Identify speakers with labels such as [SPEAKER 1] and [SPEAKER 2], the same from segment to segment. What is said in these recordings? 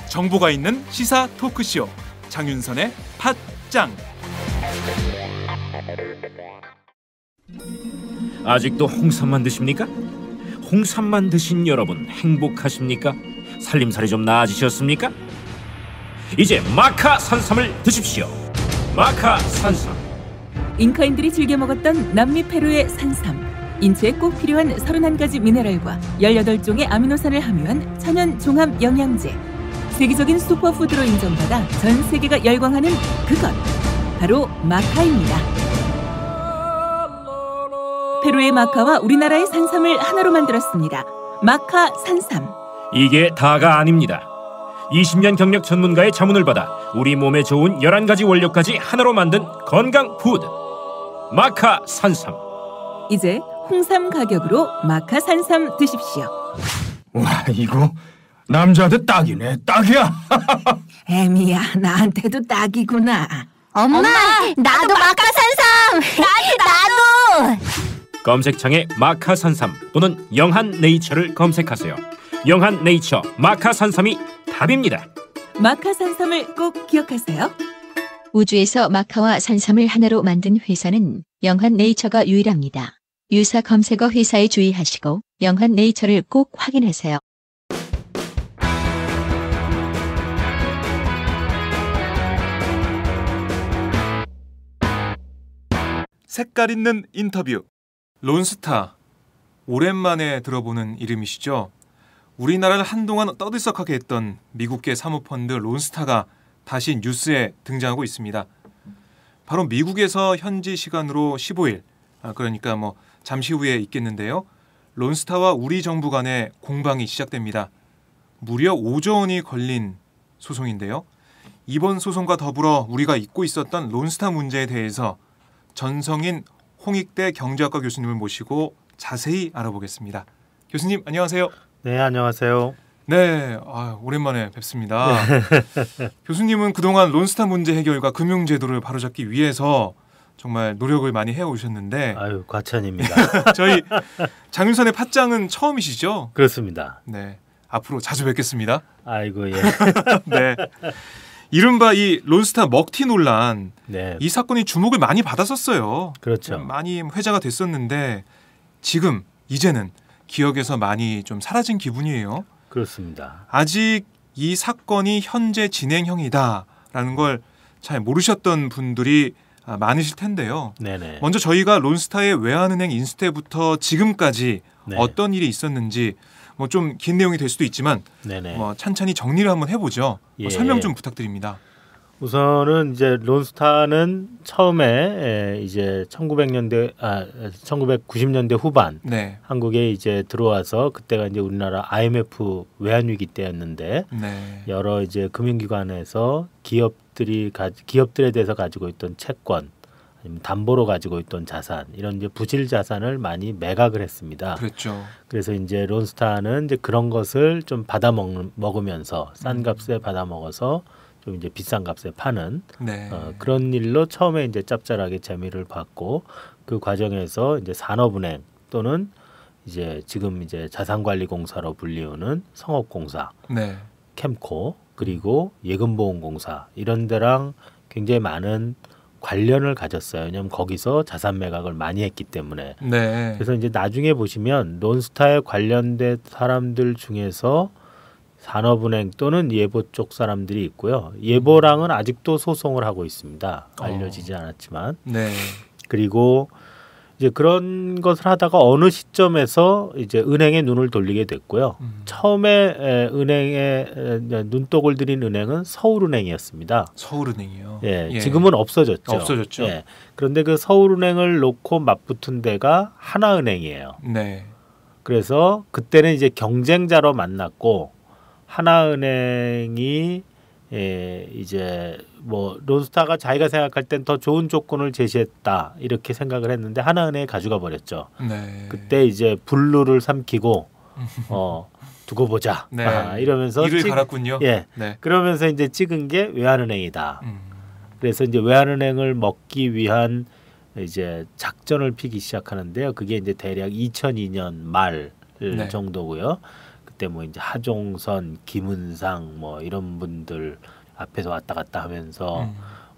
[SPEAKER 1] 정보가 있는 시사 토크쇼 장윤선의 팟짱.
[SPEAKER 2] 아직도 홍삼만 드십니까? 홍삼만 드신 여러분 행복하십니까? 살림살이 좀 나아지셨습니까? 이제 마카 산삼을 드십시오. 마카 산삼.
[SPEAKER 3] 잉카인들이 즐겨 먹었던 남미 페루의 산삼. 인체에 꼭 필요한 31가지 미네랄과 18종의 아미노산을 함유한 천연 종합 영양제. 세계적인 슈퍼푸드로 인정받아 전 세계가 열광하는 그것 바로 마카입니다. 페루의 마카와 우리나라의 산삼을 하나로 만들었습니다. 마카 산삼.
[SPEAKER 2] 이게 다가 아닙니다. 20년 경력 전문가의 자문을 받아 우리 몸에 좋은 11가지 원료까지 하나로 만든 건강 푸드 마카 산삼.
[SPEAKER 3] 이제 홍삼 가격으로 마카 산삼 드십시오.
[SPEAKER 4] 와, 이거 남자한테 딱이네. 딱이야.
[SPEAKER 3] 애미야, 나한테도 딱이구나.
[SPEAKER 5] 엄마, 나도 마카 산삼. 나도.
[SPEAKER 2] 검색창에 마카 산삼 또는 영한 네이처를 검색하세요. 영한 네이처 마카 산삼이 답입니다.
[SPEAKER 3] 마카 산삼을 꼭 기억하세요.
[SPEAKER 5] 우주에서 마카와 산삼을 하나로 만든 회사는 영한 네이처가 유일합니다. 유사 검색어 회사에 주의하시고 영한 네이처를 꼭 확인하세요.
[SPEAKER 1] 색깔 있는 인터뷰. 론스타. 오랜만에 들어보는 이름이시죠? 우리나라를 한동안 떠들썩하게 했던 미국계 사모펀드 론스타가 다시 뉴스에 등장하고 있습니다. 바로 미국에서 현지 시간으로 15일, 그러니까 잠시 후에 있겠는데요. 론스타와 우리 정부 간의 공방이 시작됩니다. 무려 5조 원이 걸린 소송인데요. 이번 소송과 더불어 우리가 잊고 있었던 론스타 문제에 대해서 전성인 홍익대 경제학과 교수님을 모시고 자세히 알아보겠습니다. 교수님 안녕하세요.
[SPEAKER 6] 네, 안녕하세요.
[SPEAKER 1] 네, 오랜만에 뵙습니다. 교수님은 그동안 론스타 문제 해결과 금융제도를 바로잡기 위해서 정말 노력을 많이 해오셨는데
[SPEAKER 6] 아유, 과찬입니다.
[SPEAKER 1] 저희 장윤선의 팟짱은 처음이시죠?
[SPEAKER 6] 그렇습니다.
[SPEAKER 1] 네, 앞으로 자주 뵙겠습니다.
[SPEAKER 6] 아이고, 예.
[SPEAKER 1] 네, 이른바 이 론스타 먹튀 논란,
[SPEAKER 6] 네.
[SPEAKER 1] 이 사건이 주목을 많이 받았었어요.
[SPEAKER 6] 그렇죠.
[SPEAKER 1] 많이 회자가 됐었는데 지금 이제는 기억에서 많이 좀 사라진 기분이에요.
[SPEAKER 6] 그렇습니다.
[SPEAKER 1] 아직 이 사건이 현재 진행형이다라는 걸 잘 모르셨던 분들이 많으실 텐데요.
[SPEAKER 6] 네네.
[SPEAKER 1] 먼저 저희가 론스타의 외환은행 인수 때부터 지금까지
[SPEAKER 6] 네.
[SPEAKER 1] 어떤 일이 있었는지 좀 긴 내용이 될 수도 있지만
[SPEAKER 6] 네네.
[SPEAKER 1] 찬찬히 정리를 한번 해보죠.
[SPEAKER 6] 예.
[SPEAKER 1] 설명 좀 부탁드립니다.
[SPEAKER 6] 우선은 이제 론스타는 처음에 이제 1990년대 후반
[SPEAKER 1] 네.
[SPEAKER 6] 한국에 이제 들어와서 그때가 이제 우리나라 IMF 외환위기 때였는데
[SPEAKER 1] 네.
[SPEAKER 6] 여러 이제 금융기관에서 기업들에 대해서 가지고 있던 채권 아니면 담보로 가지고 있던 자산 이런 이제 부실 자산을 많이 매각을 했습니다.
[SPEAKER 1] 그렇죠.
[SPEAKER 6] 그래서 이제 론스타는 이제 그런 것을 좀 먹으면서 싼 값에 받아 먹어서 좀 이제 비싼 값에 파는
[SPEAKER 1] 네.
[SPEAKER 6] 그런 일로 처음에 이제 짭짤하게 재미를 봤고 그 과정에서 이제 산업은행 또는 이제 지금 이제 자산관리공사로 불리우는 성업공사,
[SPEAKER 1] 네.
[SPEAKER 6] 캠코 그리고 예금보험공사 이런 데랑 굉장히 많은 관련을 가졌어요. 왜냐하면 거기서 자산 매각을 많이 했기 때문에.
[SPEAKER 1] 네.
[SPEAKER 6] 그래서 이제 나중에 보시면 론스타에 관련된 사람들 중에서 산업은행 또는 예보 쪽 사람들이 있고요. 예보랑은 아직도 소송을 하고 있습니다. 알려지지 않았지만.
[SPEAKER 1] 네.
[SPEAKER 6] 그리고 이제 그런 것을 하다가 어느 시점에서 이제 은행에 눈을 돌리게 됐고요. 처음에 은행에 눈독을 들인 은행은 서울은행이었습니다.
[SPEAKER 1] 서울은행이요.
[SPEAKER 6] 예,
[SPEAKER 1] 예.
[SPEAKER 6] 지금은 없어졌죠.
[SPEAKER 1] 없어졌죠.
[SPEAKER 6] 예. 그런데 그 서울은행을 놓고 맞붙은 데가 하나은행이에요.
[SPEAKER 1] 네.
[SPEAKER 6] 그래서 그때는 이제 경쟁자로 만났고 하나은행이 이제 론스타가 자기가 생각할 땐 더 좋은 조건을 제시했다 이렇게 생각을 했는데 하나은행이 가져가 버렸죠.
[SPEAKER 1] 네.
[SPEAKER 6] 그때 이제 분루를 삼키고 두고 보자.
[SPEAKER 1] 네.
[SPEAKER 6] 이러면서
[SPEAKER 1] 이를 갈았군요.
[SPEAKER 6] 예.
[SPEAKER 1] 네.
[SPEAKER 6] 그러면서 이제 찍은 게 외환은행이다. 그래서 이제 외환은행을 먹기 위한 이제 작전을 피기 시작하는데요. 그게 이제 대략 2002년 말
[SPEAKER 1] 네.
[SPEAKER 6] 정도고요. 그때 뭐 이제 하종선, 김은상 뭐 이런 분들 앞에서 왔다 갔다 하면서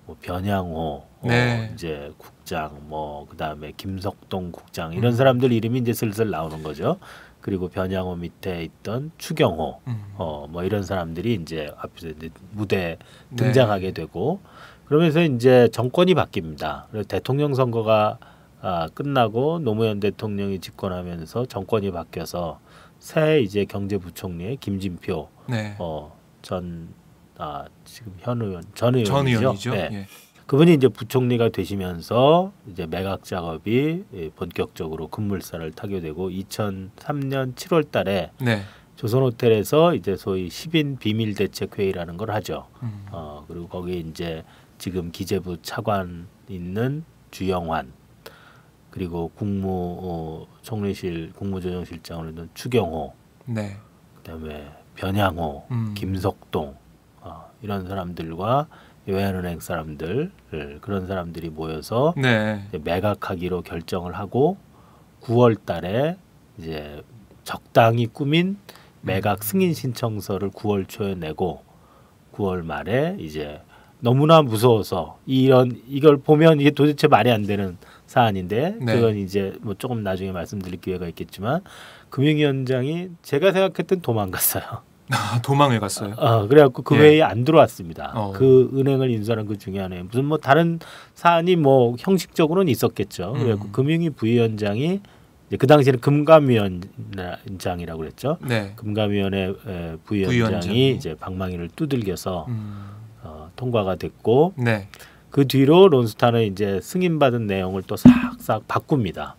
[SPEAKER 6] 뭐 변양호
[SPEAKER 1] 네.
[SPEAKER 6] 이제 국장 뭐 그다음에 김석동 국장 이런 사람들 이름이 이제 슬슬 나오는 거죠. 그리고 변양호 밑에 있던 추경호 뭐 이런 사람들이 이제 앞에서 이제 무대에 등장하게 되고 그러면서 이제 정권이 바뀝니다. 그래서 대통령 선거가 끝나고 노무현 대통령이 집권하면서 정권이 바뀌어서 새 이제 경제부총리의 김진표
[SPEAKER 1] 네.
[SPEAKER 6] 지금 전 의원이죠. 네.
[SPEAKER 1] 예.
[SPEAKER 6] 그분이 이제 부총리가 되시면서 이제 매각 작업이 본격적으로 급물살을 타게 되고 2003년 7월달에
[SPEAKER 1] 네.
[SPEAKER 6] 조선호텔에서 이제 소위 10인 비밀대책회의라는 걸 하죠. 그리고 거기에 이제 지금 기재부 차관 있는 주영환 그리고 국무총리실 국무조정실장으로 있는 추경호,
[SPEAKER 1] 네.
[SPEAKER 6] 그다음에 변양호, 김석동 이런 사람들과 외환은행 사람들 그런 사람들이 모여서
[SPEAKER 1] 네.
[SPEAKER 6] 이제 매각하기로 결정을 하고 9월달에 이제 적당히 꾸민 매각 승인 신청서를 9월 초에 내고 9월 말에 이제 너무나 무서워서 이걸 보면 이게 도대체 말이 안 되는 사안인데
[SPEAKER 1] 네.
[SPEAKER 6] 그건 이제 뭐 조금 나중에 말씀드릴 기회가 있겠지만 금융위원장이 제가 생각했던 도망갔어요.
[SPEAKER 1] 도망을 갔어요.
[SPEAKER 6] 그래갖고 그
[SPEAKER 1] 예.
[SPEAKER 6] 회의에 안 들어왔습니다.
[SPEAKER 1] 어.
[SPEAKER 6] 그 은행을 인수하는 그 중에 하나에 무슨 뭐 다른 사안이 뭐 형식적으로는 있었겠죠. 그래갖고 금융위 부위원장이 이제 그 당시에는 금감위원장이라고 그랬죠.
[SPEAKER 1] 네.
[SPEAKER 6] 금감위원회 부위원장이
[SPEAKER 1] 부위원장.
[SPEAKER 6] 이제 방망이를 두들겨서 통과가 됐고
[SPEAKER 1] 네.
[SPEAKER 6] 그 뒤로 론스타는 이제 승인받은 내용을 또 싹싹 바꿉니다.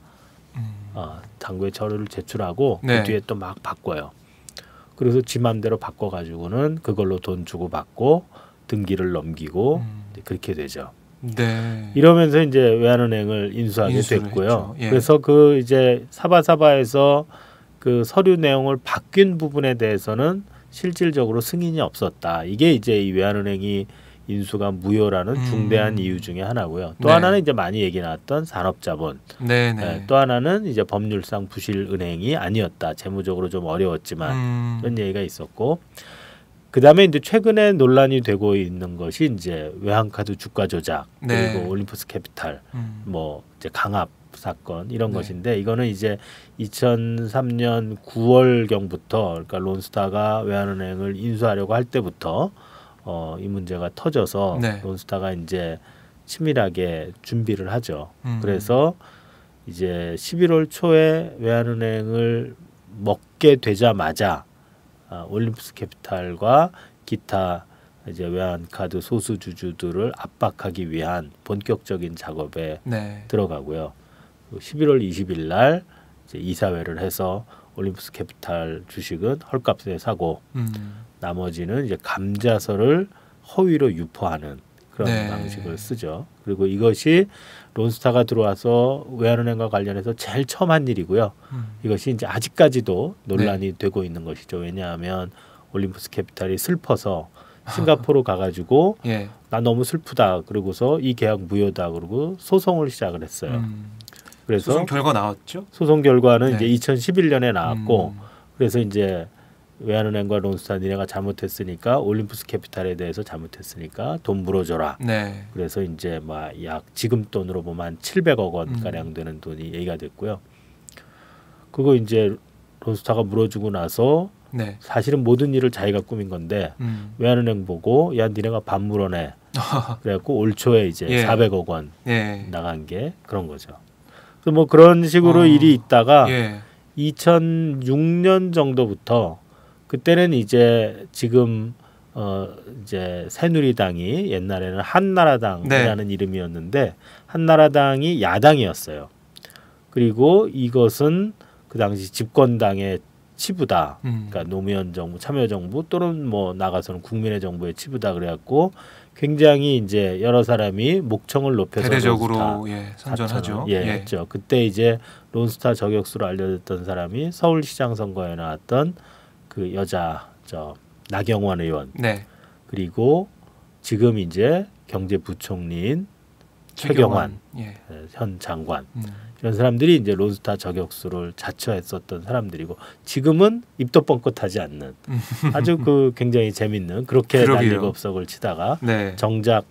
[SPEAKER 6] 당국에 자료를 제출하고
[SPEAKER 1] 네.
[SPEAKER 6] 그 뒤에 또 막 바꿔요. 그래서 지 맘대로 바꿔가지고는 그걸로 돈 주고 받고 등기를 넘기고 그렇게 되죠.
[SPEAKER 1] 네.
[SPEAKER 6] 이러면서 이제 외환은행을 인수하게
[SPEAKER 1] 인수를
[SPEAKER 6] 됐고요.
[SPEAKER 1] 했죠. 예.
[SPEAKER 6] 그래서 그 이제 사바사바에서 그 서류 내용을 바뀐 부분에 대해서는 실질적으로 승인이 없었다. 이게 이제 이 외환은행이 인수가 무효라는 중대한 이유 중에 하나고요. 또
[SPEAKER 1] 네.
[SPEAKER 6] 하나는 이제 많이 얘기 나왔던 산업자본.
[SPEAKER 1] 네네.
[SPEAKER 6] 또 하나는 이제 법률상 부실 은행이 아니었다. 재무적으로 좀 어려웠지만 이런 얘기가 있었고, 그 다음에 이제 최근에 논란이 되고 있는 것이 이제 외환카드 주가 조작
[SPEAKER 1] 네.
[SPEAKER 6] 그리고 올림푸스 캐피탈, 뭐 이제 강압 사건 이런
[SPEAKER 1] 네.
[SPEAKER 6] 것인데 이거는 이제 2003년 9월 경부터 그러니까 론스타가 외환은행을 인수하려고 할 때부터 이 문제가 터져서
[SPEAKER 1] 네.
[SPEAKER 6] 론스타가 이제 치밀하게 준비를 하죠. 그래서 이제 11월 초에 외환은행을 먹게 되자마자 올림푸스 캐피탈과 기타 이제 외환카드 소수주주들을 압박하기 위한 본격적인 작업에
[SPEAKER 1] 네.
[SPEAKER 6] 들어가고요. 11월 20일 날 이제 이사회를 해서 올림푸스 캐피탈 주식은 헐값에 사고 나머지는 이제 감자서를 허위로 유포하는 그런
[SPEAKER 1] 네.
[SPEAKER 6] 방식을 쓰죠. 그리고 이것이 론스타가 들어와서 외환은행과 관련해서 제일 처음 한 일이고요. 이것이 이제 아직까지도 논란이 되고 있는 것이죠. 왜냐하면 올림푸스 캐피탈이 슬퍼서 싱가포르 가가지고
[SPEAKER 1] 예.
[SPEAKER 6] 나 너무 슬프다 그러고서 이 계약 무효다 그러고 소송을 시작을 했어요. 그래서
[SPEAKER 1] 소송 결과 나왔죠?
[SPEAKER 6] 소송 결과는
[SPEAKER 1] 네.
[SPEAKER 6] 이제 2011년에 나왔고 그래서 이제 외환은행과 론스타 니네가 잘못했으니까 올림푸스 캐피탈에 대해서 잘못했으니까 돈 물어줘라.
[SPEAKER 1] 네.
[SPEAKER 6] 그래서 이제 막 약 지금 돈으로 보면 한 700억 원 가량 되는 돈이 얘기가 됐고요. 그거 이제 론스타가 물어주고 나서
[SPEAKER 1] 네.
[SPEAKER 6] 사실은 모든 일을 자기가 꾸민 건데 외환은행 보고 야 니네가 반 물어내. 그래갖고 올 초에 이제
[SPEAKER 1] 예.
[SPEAKER 6] 400억 원
[SPEAKER 1] 예.
[SPEAKER 6] 나간 게 그런 거죠. 그래서 뭐 그런 식으로 일이 있다가
[SPEAKER 1] 예.
[SPEAKER 6] 2006년 정도부터 그때는 이제 지금 이제 새누리당이 옛날에는 한나라당이라는 이름이었는데 한나라당이 야당이었어요. 그리고 이것은 그 당시 집권당의 치부다. 그러니까 노무현 정부, 참여정부 또는 뭐 나가서는 국민의 정부의 치부다 그래갖고 굉장히 이제 여러 사람이 목청을 높여서
[SPEAKER 1] 대대적으로 예, 선전하죠.
[SPEAKER 6] 했죠. 그때 이제 론스타 저격수로 알려졌던 사람이 서울시장 선거에 나왔던 그 여자 나경원 의원
[SPEAKER 1] 네.
[SPEAKER 6] 그리고 지금 이제 경제부총리인 최경환
[SPEAKER 1] 예.
[SPEAKER 6] 현 장관 이런 사람들이 이제 론스타 저격수를 자처했었던 사람들이고 지금은 입도 뻥끗하지 않는 아주 그 굉장히 재밌는 그렇게
[SPEAKER 1] 그러게요.
[SPEAKER 6] 난리법석을 치다가
[SPEAKER 1] 네.
[SPEAKER 6] 정작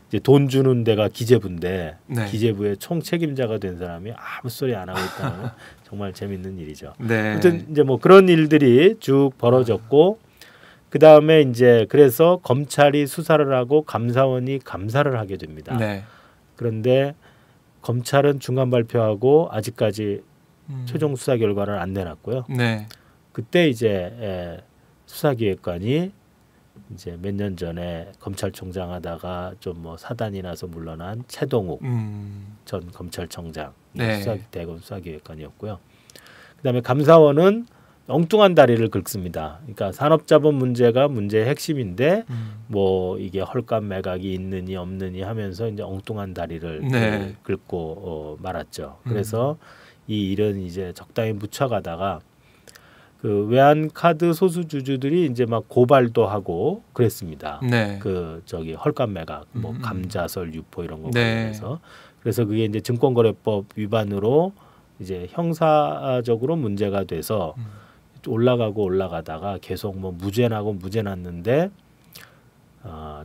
[SPEAKER 6] 이제 돈 주는 데가 기재부인데
[SPEAKER 1] 네.
[SPEAKER 6] 기재부의 총 책임자가 된 사람이 아무 소리 안 하고 있다는 건 정말 재밌는 일이죠.
[SPEAKER 1] 네.
[SPEAKER 6] 아무튼 이제 뭐 그런 일들이 쭉 벌어졌고 그 다음에 이제 그래서 검찰이 수사를 하고 감사원이 감사를 하게 됩니다.
[SPEAKER 1] 네.
[SPEAKER 6] 그런데 검찰은 중간 발표하고 아직까지 최종 수사 결과를 안 내놨고요.
[SPEAKER 1] 네.
[SPEAKER 6] 그때 이제 수사기획관이 이제 몇 년 전에 검찰총장 하다가 좀 뭐 사단이 나서 물러난 최동욱 전 검찰청장
[SPEAKER 1] 네.
[SPEAKER 6] 대검 수사기획관이었고요. 그다음에 감사원은 엉뚱한 다리를 긁습니다. 그러니까 산업자본 문제가 문제의 핵심인데 뭐 이게 헐값 매각이 있느니 없느니 하면서 이제 엉뚱한 다리를
[SPEAKER 1] 네.
[SPEAKER 6] 긁고 말았죠. 그래서 이 일은 이제 적당히 묻혀가다가 그 외환카드 소수주주들이 이제 막 고발도 하고 그랬습니다.
[SPEAKER 1] 네.
[SPEAKER 6] 그 저기 헐값 매각, 뭐 감자설 유포 이런 거
[SPEAKER 1] 네.
[SPEAKER 6] 관련해서 그래서 그게 이제 증권거래법 위반으로 이제 형사적으로 문제가 돼서 올라가다가 계속 뭐 무죄 나고 무죄 났는데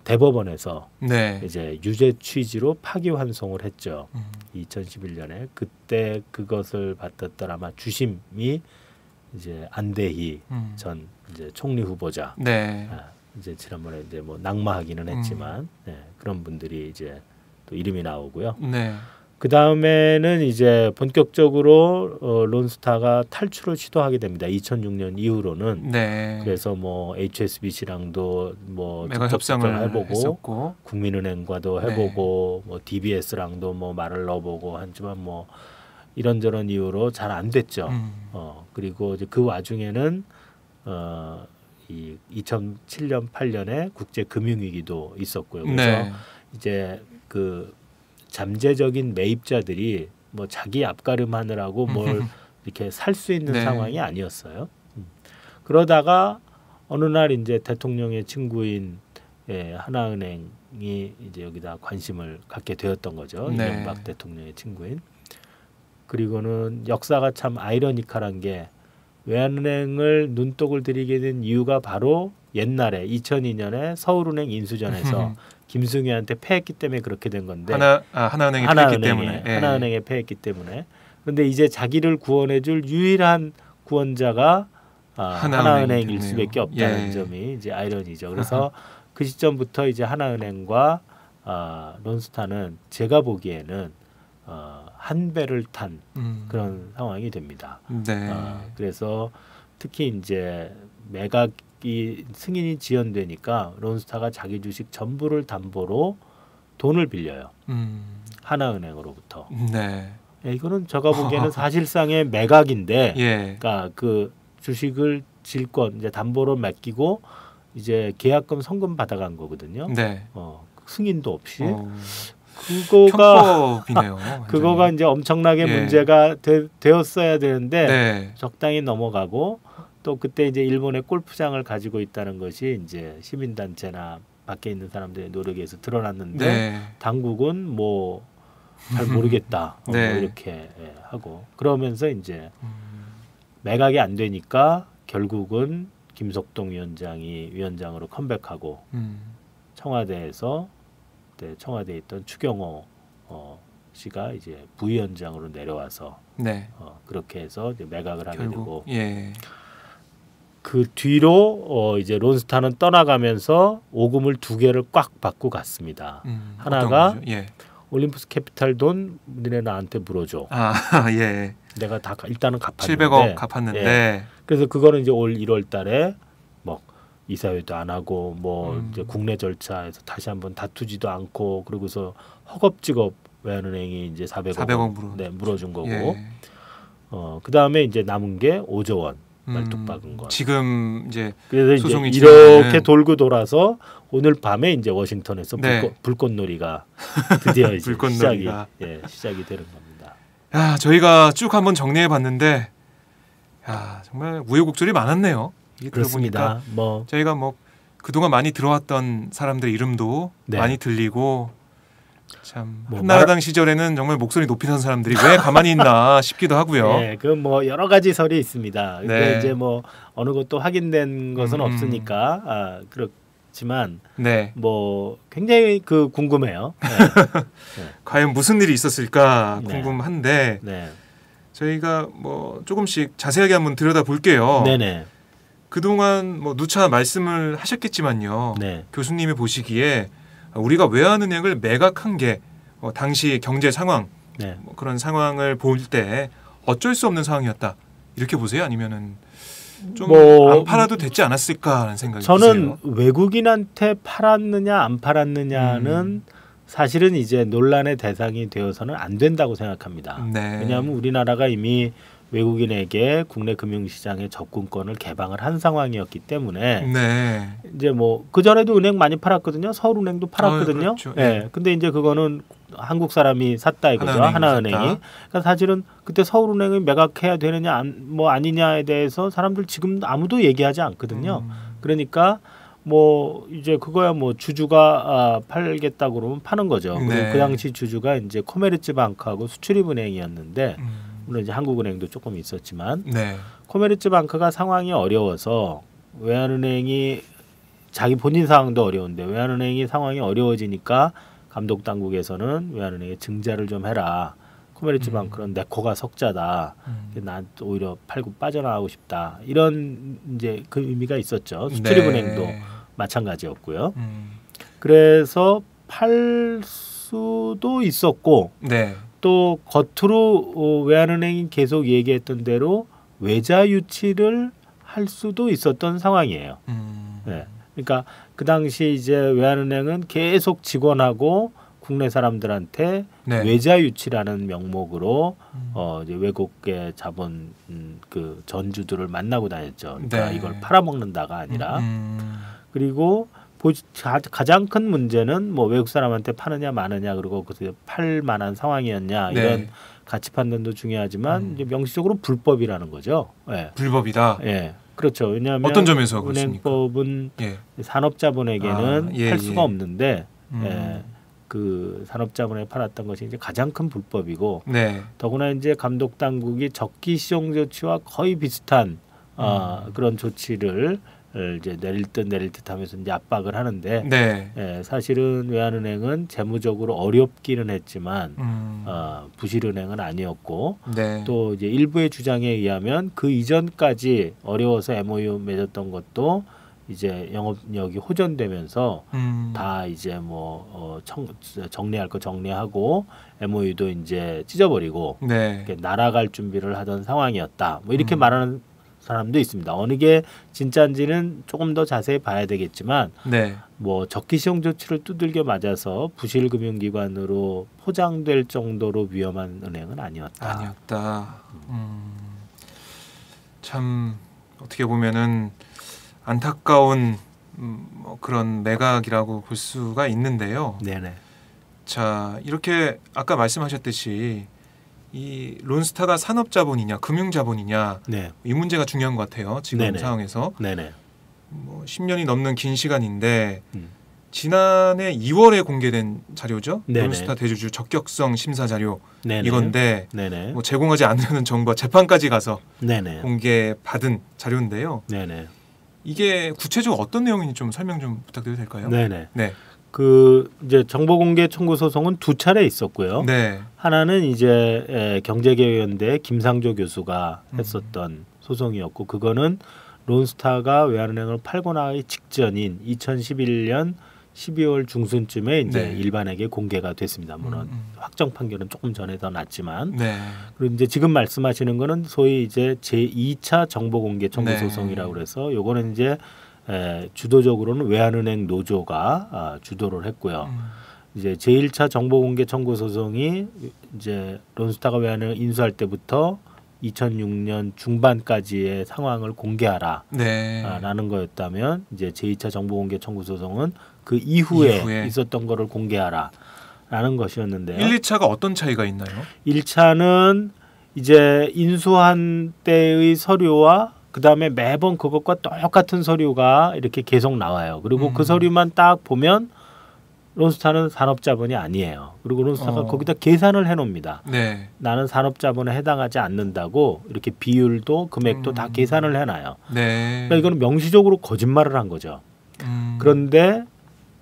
[SPEAKER 6] 대법원에서
[SPEAKER 1] 네.
[SPEAKER 6] 이제 유죄 취지로 파기환송을 했죠. 2011년에 그때 그것을 받았던 아마 주심이 이제 안대희 전 이제 총리 후보자.
[SPEAKER 1] 네.
[SPEAKER 6] 이제 지난번에 이제 뭐 낙마하기는 했지만 그런 분들이 이제 또 이름이 나오고요.
[SPEAKER 1] 네.
[SPEAKER 6] 그 다음에는 이제 본격적으로 론스타가 탈출을 시도하게 됩니다. 2006년 이후로는.
[SPEAKER 1] 네.
[SPEAKER 6] 그래서 뭐 HSBC랑도 뭐
[SPEAKER 1] 매각
[SPEAKER 6] 접촉을
[SPEAKER 1] 협상을
[SPEAKER 6] 해보고
[SPEAKER 1] 했었고,
[SPEAKER 6] 국민은행과도 해보고 뭐 DBS랑도 뭐 말을 넣어보고 하지만 뭐 이런저런 이유로 잘 안 됐죠. 그리고 이제 그 와중에는 이 2007년 8년에 국제 금융위기도 있었고요. 그래서
[SPEAKER 1] 네.
[SPEAKER 6] 이제 그 잠재적인 매입자들이 뭐 자기 앞가림하느라고 뭘 이렇게 살 수 있는
[SPEAKER 1] 네.
[SPEAKER 6] 상황이 아니었어요. 그러다가 어느 날 이제 대통령의 친구인 하나은행이 이제 여기다 관심을 갖게 되었던 거죠.
[SPEAKER 1] 네.
[SPEAKER 6] 이명박 대통령의 친구인. 그리고는 역사가 참 아이러니컬한 게 외환은행을 눈독을 들이게 된 이유가 바로 옛날에 2002년에 서울은행 인수전에서 김승희한테 패했기 때문에 그렇게 된 건데
[SPEAKER 1] 하나은행이 패했기 때문에
[SPEAKER 6] 하나은행에 패했기 때문에 그런데 이제 자기를 구원해줄 유일한 구원자가 하나은행일 수밖에 없다는 점이 이제 아이러니죠. 그래서 그 시점부터 이제 하나은행과 론스타는 제가 보기에는 한 배를 탄 그런 상황이 됩니다.
[SPEAKER 1] 네.
[SPEAKER 6] 그래서 특히 이제 매각이 승인이 지연되니까 론스타가 자기 주식 전부를 담보로 돈을 빌려요. 하나은행으로부터.
[SPEAKER 1] 네.
[SPEAKER 6] 이거는 제가 보기에는 사실상의 매각인데,
[SPEAKER 1] 예.
[SPEAKER 6] 그러니까 그 주식을 질권 이제 담보로 맡기고 이제 계약금 성금 받아간 거거든요.
[SPEAKER 1] 네.
[SPEAKER 6] 승인도 없이. 그거가
[SPEAKER 1] 편법이네요.
[SPEAKER 6] 그거가 이제 엄청나게
[SPEAKER 1] 예.
[SPEAKER 6] 문제가 되었어야 되는데
[SPEAKER 1] 네.
[SPEAKER 6] 적당히 넘어가고 또 그때 이제 일본의 골프장을 가지고 있다는 것이 이제 시민단체나 밖에 있는 사람들의 노력에 의해서 드러났는데
[SPEAKER 1] 네.
[SPEAKER 6] 당국은 뭐 잘 모르겠다
[SPEAKER 1] 네.
[SPEAKER 6] 뭐 이렇게 하고 그러면서 이제 매각이 안 되니까 결국은 김석동 위원장으로 컴백하고 청와대에서 그때 청와대에 있던 추경호 씨가 이제 부위원장으로 내려와서
[SPEAKER 1] 네.
[SPEAKER 6] 그렇게 해서 이제 매각을 하게 되고
[SPEAKER 1] 예.
[SPEAKER 6] 그 뒤로 이제 론스타는 떠나가면서 오금을 2개를 꽉 받고 갔습니다. 하나가
[SPEAKER 1] 예.
[SPEAKER 6] 올림푸스 캐피탈 돈 니네 나한테 물어줘.
[SPEAKER 1] 예.
[SPEAKER 6] 내가 다 일단은 갚았는데
[SPEAKER 1] 700억 갚았는데.
[SPEAKER 6] 예. 그래서 그거는 이제 올 1월달에 뭐 이사회도 안 하고 뭐 이제 국내 절차에서 다시 한번 다투지도 않고 그러고서 허겁지겁 외환은행이 이제 400억 물어준 거고.
[SPEAKER 1] 예.
[SPEAKER 6] 그 다음에 이제 남은 게 5조 원 말뚝 박은 거.
[SPEAKER 1] 지금 이제
[SPEAKER 6] 그래서
[SPEAKER 1] 소송이
[SPEAKER 6] 이제 이렇게 돌고 돌아서 오늘 밤에 이제 워싱턴에서
[SPEAKER 1] 네.
[SPEAKER 6] 불꽃놀이가 드디어 이제
[SPEAKER 1] 불꽃놀이가.
[SPEAKER 6] 시작이 되는 겁니다.
[SPEAKER 1] 야, 저희가 쭉 한번 정리해 봤는데 야, 정말 우여곡절이 많았네요. 이게
[SPEAKER 6] 그렇습니다.
[SPEAKER 1] 들어보니까
[SPEAKER 6] 뭐
[SPEAKER 1] 저희가 뭐 그동안 많이 들어왔던 사람들 이름도
[SPEAKER 6] 네.
[SPEAKER 1] 많이 들리고 참
[SPEAKER 6] 뭐
[SPEAKER 1] 한나라당 시절에는 정말 목소리 높이 선 사람들이 왜 가만히 있나 싶기도 하고요.
[SPEAKER 6] 네, 그 뭐 여러 가지 설이 있습니다. 근데
[SPEAKER 1] 네.
[SPEAKER 6] 이제 뭐 어느 것도 확인된 것은 없으니까 그렇지만
[SPEAKER 1] 네.
[SPEAKER 6] 뭐 굉장히 그 궁금해요. 네.
[SPEAKER 1] 과연 무슨 일이 있었을까
[SPEAKER 6] 네.
[SPEAKER 1] 궁금한데
[SPEAKER 6] 네.
[SPEAKER 1] 저희가 뭐 조금씩 자세하게 한번 들여다 볼게요.
[SPEAKER 6] 네네.
[SPEAKER 1] 그동안 뭐 누차 말씀을 하셨겠지만요.
[SPEAKER 6] 네.
[SPEAKER 1] 교수님이 보시기에 우리가 외환은행을 매각한 게 당시 경제 상황
[SPEAKER 6] 네.
[SPEAKER 1] 뭐 그런 상황을 볼 때 어쩔 수 없는 상황이었다 이렇게 보세요? 아니면은 좀 안 팔아도 됐지 않았을까 하는 생각이
[SPEAKER 6] 저는
[SPEAKER 1] 드세요?
[SPEAKER 6] 외국인한테 팔았느냐 안 팔았느냐는 사실은 이제 논란의 대상이 되어서는 안 된다고 생각합니다.
[SPEAKER 1] 네.
[SPEAKER 6] 왜냐하면 우리나라가 이미 외국인에게 국내 금융시장의 접근권을 개방을 한 상황이었기 때문에
[SPEAKER 1] 네.
[SPEAKER 6] 이제 뭐 그 전에도 은행 많이 팔았거든요. 서울은행도 팔았거든요.
[SPEAKER 1] 그렇죠.
[SPEAKER 6] 예. 근데 이제 그거는 한국 사람이 샀다 이거죠.
[SPEAKER 1] 하나은행이
[SPEAKER 6] 하나은행이. 그러니까 사실은 그때 서울은행이 매각해야 되느냐 뭐 아니냐에 대해서 사람들 지금 아무도 얘기하지 않거든요. 그러니까 뭐 이제 그거야 뭐 주주가 팔겠다 그러면 파는 거죠.
[SPEAKER 1] 네.
[SPEAKER 6] 그리고 그 당시 주주가 이제 코메르츠방크하고 수출입은행이었는데 물론 이제 한국은행도 조금 있었지만
[SPEAKER 1] 네.
[SPEAKER 6] 코메르츠방크가 상황이 어려워서 외환은행이 자기 본인 상황도 어려운데 외환은행이 상황이 어려워지니까 감독 당국에서는 외환은행에 증자를 좀 해라. 코메르츠방크는 내 코가 석자다. 난 오히려 팔고 빠져나가고 싶다. 이런 이제 그 의미가 있었죠. 수출입은행도
[SPEAKER 1] 네.
[SPEAKER 6] 마찬가지였고요.
[SPEAKER 1] 음.
[SPEAKER 6] 그래서 팔 수도 있었고
[SPEAKER 1] 네.
[SPEAKER 6] 또 겉으로 외환은행이 계속 얘기했던 대로 외자 유치를 할 수도 있었던 상황이에요. 네. 그러니까 그 당시 이제 외환은행은 계속 직원하고 국내 사람들한테
[SPEAKER 1] 네.
[SPEAKER 6] 외자 유치라는 명목으로 이제 외국의 자본 그 전주들을 만나고 다녔죠. 그러니까
[SPEAKER 1] 네.
[SPEAKER 6] 이걸 팔아먹는다가 아니라 그리고 가장 큰 문제는 뭐 외국 사람한테 파느냐 마느냐 그리고 그래서 팔 만한 상황이었냐
[SPEAKER 1] 네.
[SPEAKER 6] 이런 가치 판단도 중요하지만 이제 명시적으로 불법이라는 거죠. 예.
[SPEAKER 1] 불법이다.
[SPEAKER 6] 예. 그렇죠. 왜냐하면
[SPEAKER 1] 어떤 점에서 그렇습니까?
[SPEAKER 6] 은행법은
[SPEAKER 1] 예.
[SPEAKER 6] 산업자본에게는
[SPEAKER 1] 예,
[SPEAKER 6] 팔 수가
[SPEAKER 1] 예.
[SPEAKER 6] 없는데 그 산업자본에 팔았던 것이 이제 가장 큰 불법이고
[SPEAKER 1] 네.
[SPEAKER 6] 더구나 이제 감독 당국이 적기 시정 조치와 거의 비슷한 그런 조치를 이제 내릴 듯 하면서 이제 압박을 하는데
[SPEAKER 1] 네.
[SPEAKER 6] 예, 사실은 외환은행은 재무적으로 어렵기는 했지만 부실은행은 아니었고
[SPEAKER 1] 네.
[SPEAKER 6] 또 이제 일부의 주장에 의하면 그 이전까지 어려워서 MOU 맺었던 것도 이제 영업력이 호전되면서 다 이제 뭐 정리할 거 정리하고 MOU도 이제 찢어버리고
[SPEAKER 1] 네.
[SPEAKER 6] 이렇게 날아갈 준비를 하던 상황이었다. 뭐 이렇게 말하는 사람도 있습니다. 어느 게 진짜인지는 조금 더 자세히 봐야 되겠지만
[SPEAKER 1] 네.
[SPEAKER 6] 뭐 적기 시정 조치를 두들겨 맞아서 부실 금융기관으로 포장될 정도로 위험한 은행은 아니었다.
[SPEAKER 1] 아니었다. 참 어떻게 보면은 안타까운 뭐 그런 매각이라고 볼 수가 있는데요.
[SPEAKER 6] 네네.
[SPEAKER 1] 자, 이렇게 아까 말씀하셨듯이 이 론스타가 산업자본이냐 금융자본이냐
[SPEAKER 6] 네.
[SPEAKER 1] 이 문제가 중요한 것 같아요. 지금
[SPEAKER 6] 네네.
[SPEAKER 1] 상황에서
[SPEAKER 6] 네네.
[SPEAKER 1] 뭐 10년이 넘는 긴 시간인데
[SPEAKER 6] 음.
[SPEAKER 1] 지난해 2월에 공개된 자료죠.
[SPEAKER 6] 네네.
[SPEAKER 1] 론스타 대주주 적격성 심사 자료
[SPEAKER 6] 네네.
[SPEAKER 1] 이건데
[SPEAKER 6] 네네.
[SPEAKER 1] 뭐 제공하지 않는 정보가 재판까지 가서
[SPEAKER 6] 네네.
[SPEAKER 1] 공개받은 자료인데요.
[SPEAKER 6] 네네.
[SPEAKER 1] 이게 구체적으로 어떤 내용인지 좀 설명 좀 부탁드려도 될까요?
[SPEAKER 6] 네네.
[SPEAKER 1] 네.
[SPEAKER 6] 그 이제 정보공개 청구 소송은 두 차례 있었고요.
[SPEAKER 1] 네.
[SPEAKER 6] 하나는 이제 경제개혁연대 김상조 교수가 했었던 소송이었고 그거는 론스타가 외환은행을 팔고 나가기 직전인 2011년 12월 중순쯤에 이제
[SPEAKER 1] 네.
[SPEAKER 6] 일반에게 공개가 됐습니다. 물론 확정 판결은 조금 전에 더 났지만
[SPEAKER 1] 네.
[SPEAKER 6] 그리고 이제 지금 말씀하시는 거는 소위 이제 제2차 정보공개 청구
[SPEAKER 1] 네.
[SPEAKER 6] 소송이라고 그래서 요거는 이제 주도적으로는 외환은행 노조가 주도를 했고요. 이제 제1차 정보공개 청구 소송이 이제 론스타가 외환은행 인수할 때부터 2006년 중반까지의 상황을 공개하라.
[SPEAKER 1] 네.
[SPEAKER 6] 라는 거였다면 이제 제2차 정보공개 청구 소송은 그 이후에 있었던 거를 공개하라. 라는 것이었는데요.
[SPEAKER 1] 1, 2차가 어떤 차이가 있나요?
[SPEAKER 6] 1차는 이제 인수한 때의 서류와 그다음에 매번 그것과 똑같은 서류가 이렇게 계속 나와요. 그리고 그 서류만 딱 보면 론스타는 산업자본이 아니에요. 그리고 론스타가 거기다 계산을 해놓습니다.
[SPEAKER 1] 네.
[SPEAKER 6] 나는 산업자본에 해당하지 않는다고 이렇게 비율도 금액도 다 계산을 해놔요.
[SPEAKER 1] 네.
[SPEAKER 6] 그러니까 이거는 명시적으로 거짓말을 한 거죠. 그런데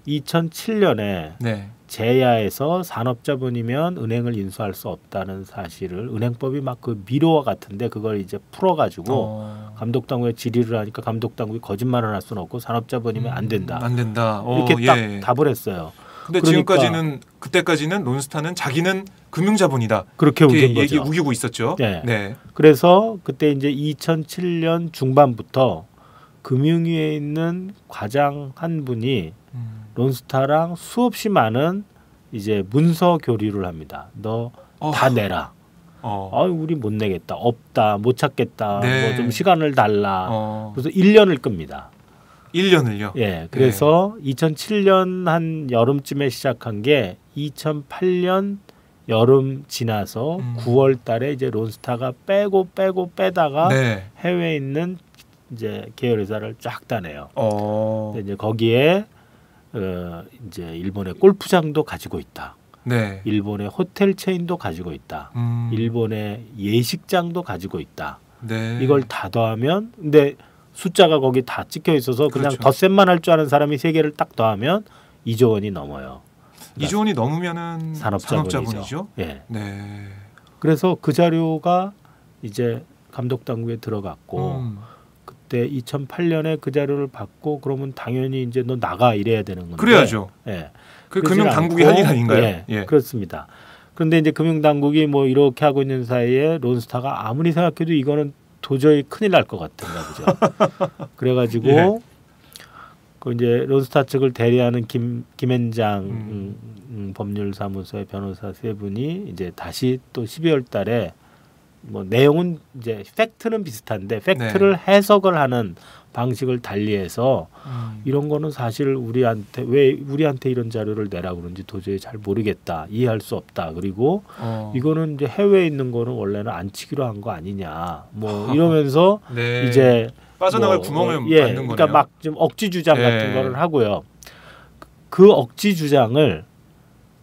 [SPEAKER 6] 2007년에
[SPEAKER 1] 네.
[SPEAKER 6] 제야에서 산업자본이면 은행을 인수할 수 없다는 사실을 은행법이 막 그 미로와 같은데 그걸 이제 풀어가지고 감독당국에 질의를 하니까 감독당국이 거짓말을 할 수는 없고 산업자본이면 안 된다.
[SPEAKER 1] 안 된다.
[SPEAKER 6] 이렇게 딱 답을 했어요.
[SPEAKER 1] 근데
[SPEAKER 6] 그러니까
[SPEAKER 1] 지금까지는 그때까지는 론스타는 자기는 금융자본이다.
[SPEAKER 6] 그렇게 우긴
[SPEAKER 1] 얘기
[SPEAKER 6] 거죠.
[SPEAKER 1] 우기고 있었죠.
[SPEAKER 6] 네.
[SPEAKER 1] 네.
[SPEAKER 6] 그래서 그때 이제 2007년 중반부터 금융위에 있는 과장 한 분이 론스타랑 수없이 많은 이제 문서 교류를 합니다. 너 다 내라. 우리 못 내겠다. 없다. 못 찾겠다.
[SPEAKER 1] 네.
[SPEAKER 6] 뭐 좀 시간을 달라. 그래서 1년을 끕니다.
[SPEAKER 1] 1년을요?
[SPEAKER 6] 예. 그래서 2007년 한 여름쯤에 시작한 게 2008년 여름 지나서 9월 달에 이제 론스타가 빼다가
[SPEAKER 1] 네.
[SPEAKER 6] 해외에 있는 이제 계열회사를 쫙 따내요. 근데 이제 거기에 이제 일본의 골프장도 가지고 있다.
[SPEAKER 1] 네.
[SPEAKER 6] 일본의 호텔 체인도 가지고 있다. 일본의 예식장도 가지고 있다.
[SPEAKER 1] 네.
[SPEAKER 6] 이걸 다 더하면 근데 숫자가 거기 다 찍혀 있어서 그냥
[SPEAKER 1] 그렇죠.
[SPEAKER 6] 덧셈만 할 줄 아는 사람이 세 개를 딱 더하면 2조 원이 넘어요.
[SPEAKER 1] 2조 원이 넘으면은 산업자본이죠.
[SPEAKER 6] 예.
[SPEAKER 1] 네.
[SPEAKER 6] 그래서 그 자료가 이제 감독 당국에 들어갔고 그때 2008년에 그 자료를 받고 그러면 당연히 이제 너 나가 이래야 되는 건데.
[SPEAKER 1] 그래야죠.
[SPEAKER 6] 예.
[SPEAKER 1] 그 금융 당국이 할 일 아닌가요?
[SPEAKER 6] 예, 예. 그렇습니다. 그런데 이제 금융 당국이 뭐 이렇게 하고 있는 사이에 론스타가 아무리 생각해도 이거는 도저히 큰일 날 것 같은가 보죠. 그래가지고
[SPEAKER 1] 예.
[SPEAKER 6] 그 이제 론스타 측을 대리하는 김현장 법률사무소의 변호사 세 분이 이제 다시 또 12월달에 뭐 내용은 이제 팩트는 비슷한데 팩트를 해석을 하는 방식을 달리해서 이런 거는 사실 우리한테 왜 우리한테 이런 자료를 내라 그런지 도저히 잘 모르겠다, 이해할 수 없다. 그리고 이거는 이제 해외에 있는 거는 원래는 안 치기로 한 거 아니냐, 뭐 이러면서
[SPEAKER 1] 네.
[SPEAKER 6] 이제
[SPEAKER 1] 빠져나갈
[SPEAKER 6] 뭐,
[SPEAKER 1] 구멍을
[SPEAKER 6] 예,
[SPEAKER 1] 만든 거네요.
[SPEAKER 6] 그러니까 막 좀 억지 주장 같은 거를 하고요. 그 억지 주장을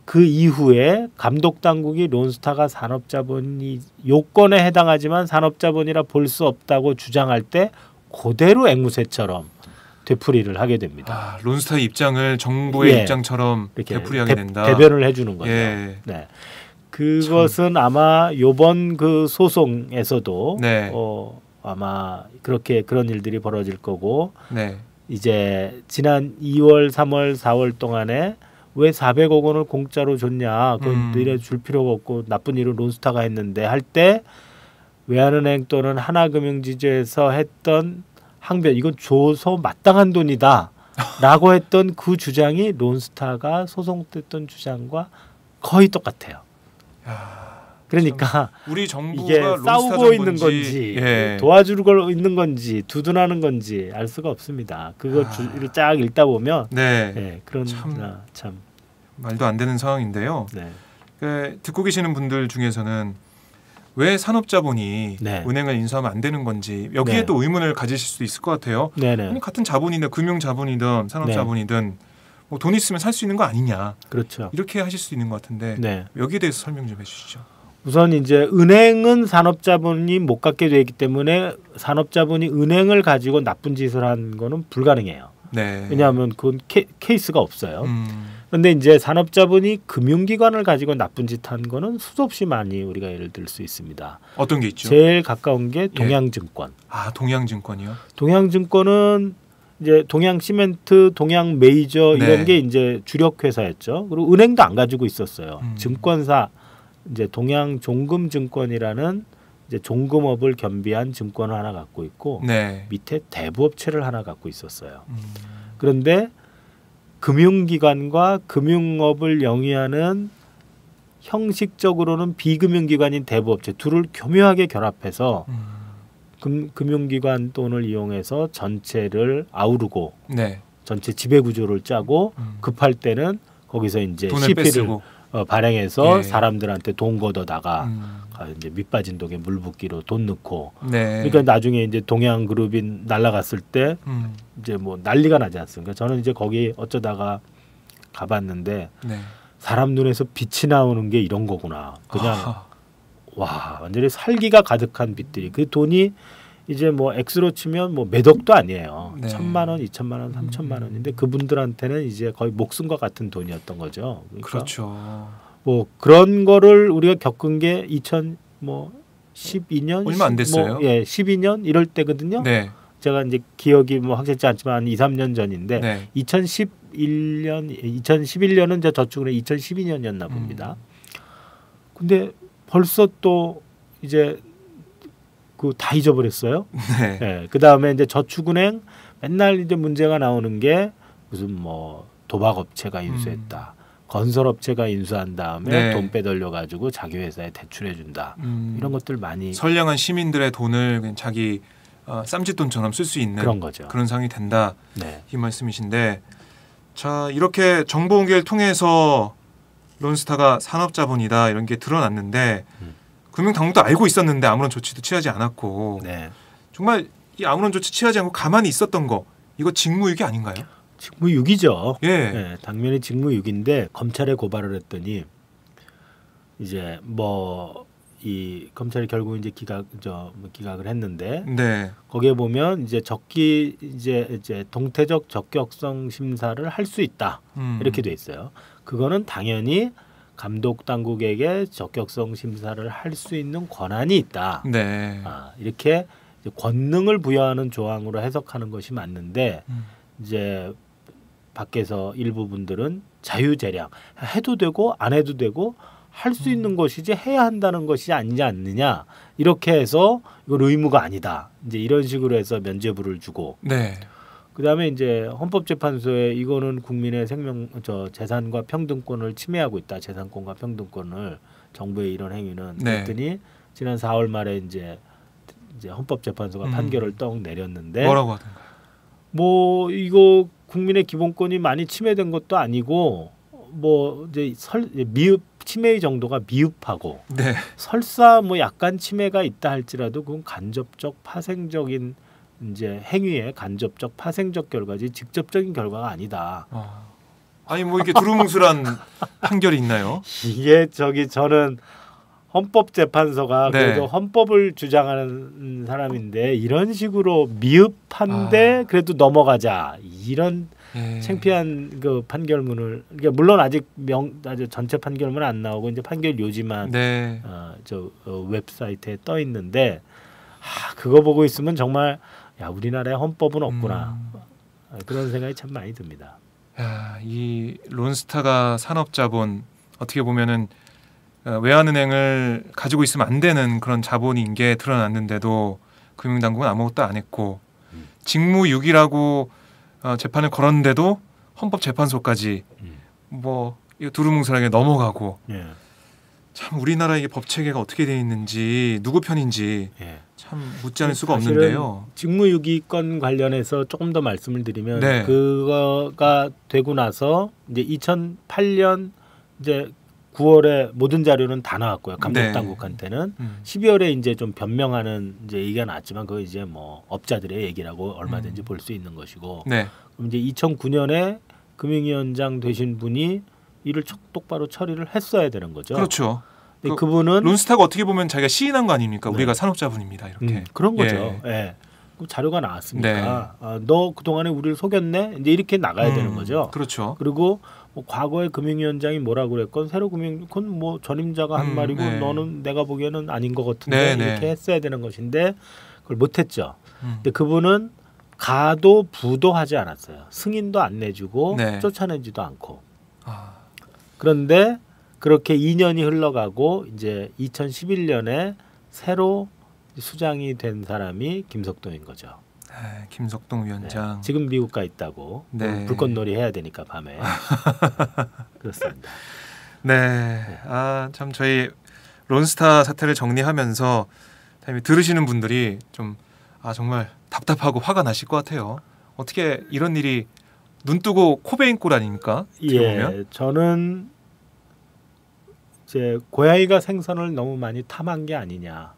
[SPEAKER 6] 그 이후에 감독 당국이 론스타가 산업자본이 요건에 해당하지만 산업자본이라 볼 수 없다고 주장할 때 그대로 앵무새처럼 되풀이를 하게 됩니다.
[SPEAKER 1] 론스타의 입장을 정부의
[SPEAKER 6] 예.
[SPEAKER 1] 입장처럼 되풀이하게 된다.
[SPEAKER 6] 대변을 해주는 거죠.
[SPEAKER 1] 예.
[SPEAKER 6] 네. 그것은 아마 요번 그 소송에서도
[SPEAKER 1] 네.
[SPEAKER 6] 아마 그런 일들이 벌어질 거고
[SPEAKER 1] 네.
[SPEAKER 6] 이제 지난 2월, 3월, 4월 동안에 왜 400억 원을 공짜로 줬냐? 그건 너희들 줄 필요가 없고 나쁜 일을 론스타가 했는데 할 때 외환은행 또는 하나금융지주에서 했던 항변 이건 줘서 마땅한 돈이다라고 했던 그 주장이 론스타가 소송됐던 주장과 거의 똑같아요. 그러니까
[SPEAKER 1] 우리 정부가
[SPEAKER 6] 이게 싸우고 있는
[SPEAKER 1] 정부인지,
[SPEAKER 6] 건지
[SPEAKER 1] 예.
[SPEAKER 6] 도와주고 있는 건지 두둔하는 건지 알 수가 없습니다. 그거 줄을 쫙 읽다 보면
[SPEAKER 1] 네.
[SPEAKER 6] 네, 그런
[SPEAKER 1] 참 말도 안 되는 상황인데요.
[SPEAKER 6] 네.
[SPEAKER 1] 듣고 계시는 분들 중에서는 왜 산업자본이
[SPEAKER 6] 네.
[SPEAKER 1] 은행을 인수하면 안 되는 건지 여기에
[SPEAKER 6] 네.
[SPEAKER 1] 또 의문을 가지실 수도 있을 것 같아요.
[SPEAKER 6] 네네.
[SPEAKER 1] 같은 자본이든 금융자본이든 산업자본이든 뭐 돈 있으면 살 수 있는 거 아니냐.
[SPEAKER 6] 그렇죠.
[SPEAKER 1] 이렇게 하실 수 있는 것 같은데
[SPEAKER 6] 네.
[SPEAKER 1] 여기에 대해서 설명 좀 해주시죠.
[SPEAKER 6] 우선 이제 은행은 산업자본이 못 갖게 되기 때문에 산업자본이 은행을 가지고 나쁜 짓을 한 거는 불가능해요.
[SPEAKER 1] 네.
[SPEAKER 6] 왜냐하면 그건 케이스가 없어요. 그런데 이제 산업자본이 금융기관을 가지고 나쁜 짓 한 거는 수없이 많이 우리가 예를 들 수 있습니다.
[SPEAKER 1] 어떤 게 있죠?
[SPEAKER 6] 제일 가까운 게 동양증권.
[SPEAKER 1] 동양증권이요?
[SPEAKER 6] 동양증권은 이제 동양시멘트, 동양메이저 이런
[SPEAKER 1] 네.
[SPEAKER 6] 게 이제 주력 회사였죠. 그리고 은행도 안 가지고 있었어요. 증권사 이제 동양종금증권이라는 이제 종금업을 겸비한 증권을 하나 갖고 있고
[SPEAKER 1] 네.
[SPEAKER 6] 밑에 대부업체를 하나 갖고 있었어요. 그런데 금융기관과 금융업을 영위하는 형식적으로는 비금융기관인 대부업체 둘을 교묘하게 결합해서 금융기관 돈을 이용해서 전체를 아우르고
[SPEAKER 1] 네.
[SPEAKER 6] 전체 지배구조를 짜고 급할 때는 거기서 이제
[SPEAKER 1] 돈을
[SPEAKER 6] CP를
[SPEAKER 1] 뺏고.
[SPEAKER 6] 발행해서
[SPEAKER 1] 예.
[SPEAKER 6] 사람들한테 돈 걷어다가 이제 밑빠진 독에 물 붓기로 돈 넣고.
[SPEAKER 1] 네.
[SPEAKER 6] 그러니까 나중에 이제 동양 그룹이 날아갔을 때 이제 뭐 난리가 나지 않습니까? 저는 이제 거기 어쩌다가 가봤는데
[SPEAKER 1] 네.
[SPEAKER 6] 사람 눈에서 빛이 나오는 게 이런 거구나. 그냥
[SPEAKER 1] 아하.
[SPEAKER 6] 와 완전히 살기가 가득한 빛들이 그 돈이 이제 뭐 액수로 치면 뭐 몇 억도 아니에요.
[SPEAKER 1] 네.
[SPEAKER 6] 1,000만 원, 2,000만 원, 3,000만 원인데 그분들한테는 이제 거의 목숨과 같은 돈이었던 거죠. 그러니까
[SPEAKER 1] 그렇죠.
[SPEAKER 6] 뭐 그런 거를 우리가 겪은 게 2012년
[SPEAKER 1] 얼마 안 됐어요.
[SPEAKER 6] 뭐, 예, 12년 이럴 때거든요.
[SPEAKER 1] 네.
[SPEAKER 6] 제가 이제 기억이 뭐 확실치 않지만 한 2, 3년 전인데
[SPEAKER 1] 네.
[SPEAKER 6] 2011년은 제 저축은행 2012년이었나 봅니다. 근데 벌써 또 이제 그 다 잊어버렸어요.
[SPEAKER 1] 네.
[SPEAKER 6] 예, 그 다음에 이제 저축은행 맨날 이제 문제가 나오는 게 무슨 뭐 도박업체가 인수했다, 건설업체가 인수한 다음에
[SPEAKER 1] 네.
[SPEAKER 6] 돈 빼돌려 가지고 자기 회사에 대출해 준다, 이런 것들 많이
[SPEAKER 1] 선량한 시민들의 돈을 그냥 자기 쌈짓돈처럼 쓸 수 있는
[SPEAKER 6] 그런 거죠.
[SPEAKER 1] 그런 상황이 된다.
[SPEAKER 6] 네.
[SPEAKER 1] 이 말씀이신데, 자 이렇게 정보 공개를 통해서 론스타가 산업자본이다 이런 게 드러났는데 금융당국도 알고 있었는데 아무런 조치도 취하지 않았고
[SPEAKER 6] 네.
[SPEAKER 1] 정말 이 아무런 조치 취하지 않고 가만히 있었던 거 이거 직무유기 아닌가요?
[SPEAKER 6] 직무유기죠.
[SPEAKER 1] 예.
[SPEAKER 6] 네, 당연히 직무유기인데 검찰에 고발을 했더니 이제 뭐 이 검찰이 결국 이제 기각을 했는데
[SPEAKER 1] 네.
[SPEAKER 6] 거기에 보면 이제 이제 동태적 적격성 심사를 할 수 있다 이렇게 돼 있어요. 그거는 당연히 감독 당국에게 적격성 심사를 할 수 있는 권한이 있다.
[SPEAKER 1] 네.
[SPEAKER 6] 이렇게 이제 권능을 부여하는 조항으로 해석하는 것이 맞는데 이제 밖에서 일부 분들은 자유재량 해도 되고 안 해도 되고 할 수 있는 것이지 해야 한다는 것이 아니지 않느냐 이렇게 해서 이건 의무가 아니다. 이제 이런 식으로 해서 면죄부를 주고.
[SPEAKER 1] 네.
[SPEAKER 6] 그다음에 이제 헌법재판소에 이거는 국민의 재산과 평등권을 침해하고 있다. 재산권과 평등권을 정부의 이런 행위는
[SPEAKER 1] 네.
[SPEAKER 6] 그랬더니 지난 4월 말에 이제 헌법재판소가 판결을 떡 내렸는데
[SPEAKER 1] 뭐라고 하던가요?
[SPEAKER 6] 뭐 이거 국민의 기본권이 많이 침해된 것도 아니고 뭐 이제 침해의 정도가 미흡하고
[SPEAKER 1] 네.
[SPEAKER 6] 설사 뭐 약간 침해가 있다 할지라도 그건 간접적 파생적인 이제 행위의 간접적 파생적 결과지 직접적인 결과가 아니다.
[SPEAKER 1] 아니 뭐 이렇게 두루뭉술한 판결이 있나요?
[SPEAKER 6] 이게 저는 헌법재판소가
[SPEAKER 1] 네.
[SPEAKER 6] 그래도 헌법을 주장하는 사람인데 이런 식으로 미흡한데 그래도 넘어가자 이런 창피한 그 판결문을 그러니까 물론 아직 아주 전체 판결문 안 나오고 이제 판결 요지만
[SPEAKER 1] 네.
[SPEAKER 6] 웹사이트에 떠 있는데 그거 보고 있으면 정말 야 우리나라에 헌법은 없구나 그런 생각이 참 많이 듭니다.
[SPEAKER 1] 야, 이 론스타가 산업자본 어떻게 보면은 외환은행을 가지고 있으면 안 되는 그런 자본인 게 드러났는데도 금융당국은 아무것도 안 했고 직무유기라고 재판을 걸었는데도 헌법재판소까지 뭐 이거 두루뭉술하게 넘어가고 참 우리나라 이게 법체계가 어떻게 되어 있는지 누구 편인지 참 묻지 않을 수가 없는데요.
[SPEAKER 6] 직무유기권 관련해서 조금 더 말씀을 드리면
[SPEAKER 1] 네.
[SPEAKER 6] 그거가 되고 나서 이제 2008년 이제 9월에 모든 자료는 다 나왔고요. 감독
[SPEAKER 1] 네.
[SPEAKER 6] 당국한테는 12월에 이제 좀 변명하는 이제 얘기가 나왔지만 그거 이제 뭐 업자들의 얘기라고 얼마든지 볼 수 있는 것이고.
[SPEAKER 1] 네.
[SPEAKER 6] 그럼 이제 2009년에 금융위원장 되신 분이 이를 똑바로 처리를 했어야 되는 거죠.
[SPEAKER 1] 그렇죠.
[SPEAKER 6] 근데 그분은
[SPEAKER 1] 론스타가 어떻게 보면 자기가 시인한 거 아닙니까?
[SPEAKER 6] 네.
[SPEAKER 1] 우리가 산업자본입니다. 이렇게.
[SPEAKER 6] 그런 거죠. 예. 그 자료가 나왔으니까
[SPEAKER 1] 네.
[SPEAKER 6] 너 그동안에 우리를 속였네. 이제 이렇게 나가야 되는 거죠.
[SPEAKER 1] 그렇죠.
[SPEAKER 6] 그리고 뭐 과거에 금융위원장이 뭐라고 그랬건 새로 그건 뭐 전임자가 한 말이고
[SPEAKER 1] 네.
[SPEAKER 6] 너는 내가 보기에는 아닌 것 같은데
[SPEAKER 1] 네,
[SPEAKER 6] 이렇게
[SPEAKER 1] 네.
[SPEAKER 6] 했어야 되는 것인데 그걸 못했죠. 근데 그분은 가도 부도 하지 않았어요. 승인도 안 내주고
[SPEAKER 1] 네.
[SPEAKER 6] 쫓아내지도 않고. 그런데 그렇게 2년이 흘러가고 이제 2011년에 새로 수장이 된 사람이 김석동인 거죠.
[SPEAKER 1] 네, 김석동 위원장.
[SPEAKER 6] 네. 지금 미국 가 있다고.
[SPEAKER 1] 네.
[SPEAKER 6] 불꽃놀이 해야 되니까 밤에. 그렇습니다.
[SPEAKER 1] 네. 참 저희 론스타 사태를 정리하면서 들으시는 분들이 좀 정말 답답하고 화가 나실 것 같아요. 어떻게 이런 일이 눈 뜨고 코 베인 꼴 아닙니까?
[SPEAKER 6] 예, 저는 이제 고양이가 생선을 너무 많이 탐한 게 아니냐.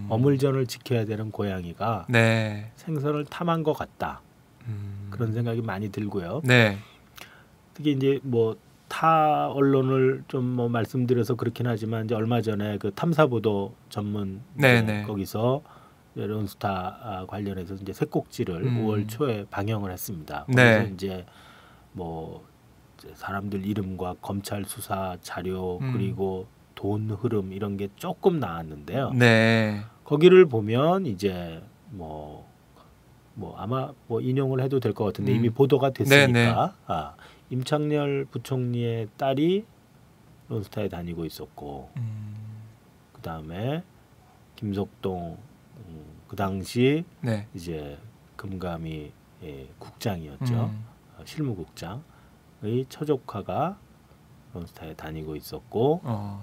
[SPEAKER 6] 어물전을 지켜야 되는 고양이가
[SPEAKER 1] 네.
[SPEAKER 6] 생선을 탐한 것 같다. 그런 생각이 많이 들고요.
[SPEAKER 1] 네.
[SPEAKER 6] 특히 이제 뭐 타 언론을 좀 뭐 말씀드려서 그렇긴 하지만 이제 얼마 전에 그 탐사보도 전문 거기서 론스타 관련해서 이제 새 꼭지를 5월 초에 방영을 했습니다. 거기서 이제 뭐 사람들 이름과 검찰 수사 자료 그리고 돈 흐름 이런 게 조금 나왔는데요.
[SPEAKER 1] 네.
[SPEAKER 6] 거기를 보면 이제 뭐 아마 뭐 인용을 해도 될 것 같은데 이미 보도가 됐으니까 임창열 부총리의 딸이 론스타에 다니고 있었고 그 다음에 김석동 그 당시 이제 금감위 국장이었죠. 실무국장의 처조카가 론스타에 다니고 있었고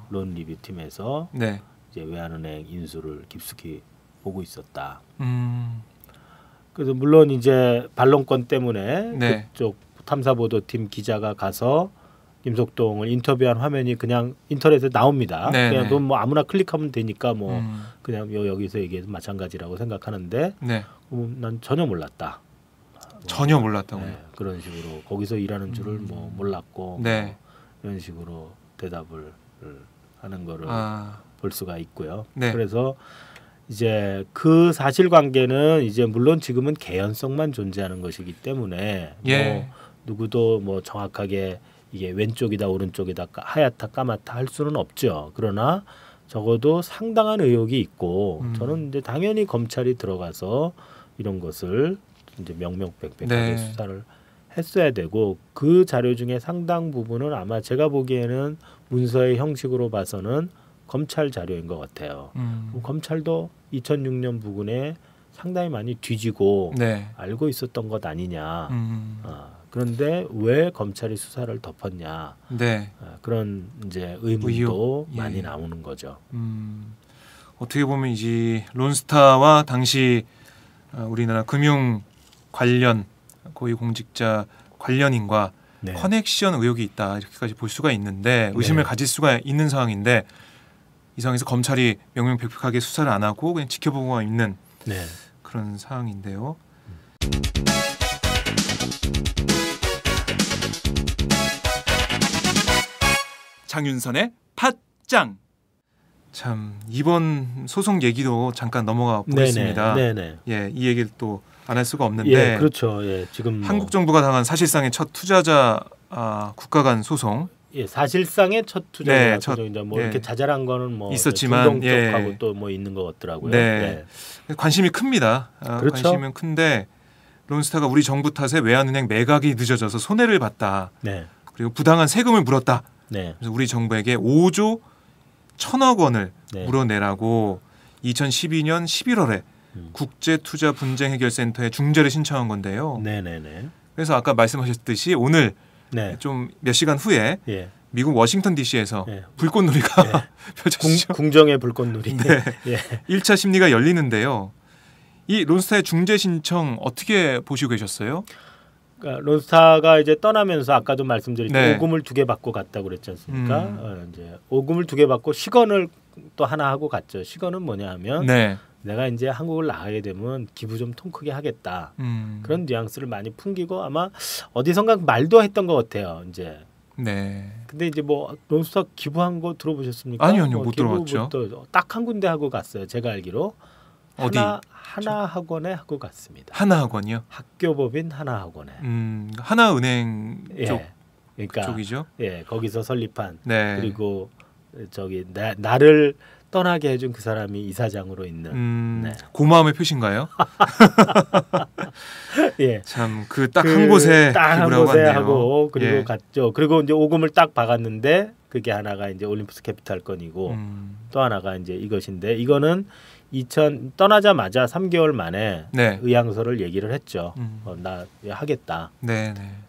[SPEAKER 6] 론 리뷰팀에서 이제 외환은행 인수를 깊숙이 보고 있었다. 그래서 물론 이제 반론권 때문에 그쪽 탐사보도팀 기자가 가서 김석동을 인터뷰한 화면이 그냥 인터넷에 나옵니다. 그냥 또 뭐 아무나 클릭하면 되니까 뭐 그냥 여기서 얘기해서 마찬가지라고 생각하는데 난 전혀 몰랐다.
[SPEAKER 1] 전혀 몰랐다고요.
[SPEAKER 6] 그런 식으로 거기서 일하는 줄을 뭐 몰랐고 뭐 이런 식으로 대답을 하는 거를 볼 수가 있고요. 그래서 이제 그 사실관계는 이제 물론 지금은 개연성만 존재하는 것이기 때문에 뭐 누구도 뭐 정확하게 이게 왼쪽이다 오른쪽이다 하얗다 까맣다 할 수는 없죠. 그러나 적어도 상당한 의혹이 있고 저는 이제 당연히 검찰이 들어가서 이런 것을 이제 명명백백하게 수사를 했어야 되고 그 자료 중에 상당 부분은 아마 제가 보기에는 문서의 형식으로 봐서는 검찰 자료인 것 같아요. 검찰도 2006년 부근에 상당히 많이 뒤지고 알고 있었던 것 아니냐. 그런데 왜 검찰이 수사를 덮었냐. 그런 이제 의문도 많이 나오는 거죠.
[SPEAKER 1] 어떻게 보면 이제 론스타와 당시 우리나라 금융 관련 고위공직자 관련인과 커넥션 의혹이 있다 이렇게까지 볼 수가 있는데 의심을 가질 수가 있는 상황인데 이 상황에서 검찰이 명명백백하게 수사를 안 하고 그냥 지켜보고 있는 그런 상황인데요. 장윤선의 팟짱. 참 이번 소송 얘기도 잠깐 넘어가 보겠습니다. 예, 이 얘기를 또 안 할 수가 없는데.
[SPEAKER 6] 그렇죠. 지금
[SPEAKER 1] 한국 정부가 당한 사실상의 첫 투자자 국가 간 소송.
[SPEAKER 6] 사실상의 첫 투자자 소송이죠. 뭐 이렇게 자잘한 거는 뭐
[SPEAKER 1] 있었지만
[SPEAKER 6] 중동쪽하고 또 뭐 있는 것 같더라고요.
[SPEAKER 1] 관심이 큽니다.
[SPEAKER 6] 그렇죠?
[SPEAKER 1] 관심은 큰데 론스타가 우리 정부 탓에 외환은행 매각이 늦어져서 손해를 봤다. 그리고 부당한 세금을 물었다. 그래서 우리 정부에게 5조 1천억 원을 물어내라고 2012년 11월에 국제투자분쟁해결센터에 중재를 신청한 건데요. 그래서 아까 말씀하셨듯이 오늘 좀 몇 시간 후에 미국 워싱턴 DC에서 불꽃놀이가 펼쳐지죠.
[SPEAKER 6] 궁정의 불꽃놀이.
[SPEAKER 1] 1차 심리가 열리는데요. 이 론스타의 중재 신청 어떻게 보시고 계셨어요?
[SPEAKER 6] 그러니까 론스타가 이제 떠나면서 아까도 말씀드렸지만 오금을 2개 받고 갔다고 그랬지 않습니까? 이제 오금을 2개 받고 시건을 또 하나 하고 갔죠. 시건은 뭐냐 하면 내가 이제 한국을 나가게 되면 기부 좀 통 크게 하겠다. 그런 뉘앙스를 많이 풍기고 아마 어디선가 말도 했던 것 같아요. 이제. 근데 이제 뭐 론스타 기부한 거 들어보셨습니까?
[SPEAKER 1] 아니요, 못 들어봤죠.
[SPEAKER 6] 딱 한 군데 하고 갔어요. 제가 알기로.
[SPEAKER 1] 어디?
[SPEAKER 6] 하나 학원에 하고 갔습니다.
[SPEAKER 1] 하나 학원이요?
[SPEAKER 6] 학교법인 하나 학원에.
[SPEAKER 1] 하나은행
[SPEAKER 6] 그러니까,
[SPEAKER 1] 쪽이죠.
[SPEAKER 6] 거기서 설립한 그리고 저기 나를 떠나게 해준 그 사람이 이사장으로 있는
[SPEAKER 1] 고마움의 표시인가요? 참 그 딱 한 곳에 기부를 하고 갔네요.
[SPEAKER 6] 그리고 갔죠. 그리고 이제 오금을 딱 박았는데 그게 하나가 이제 올림푸스 캐피탈 건이고 또 하나가 이제 이것인데 이거는 떠나자마자 3개월 만에 의향서를 얘기를 했죠. 나 하겠다.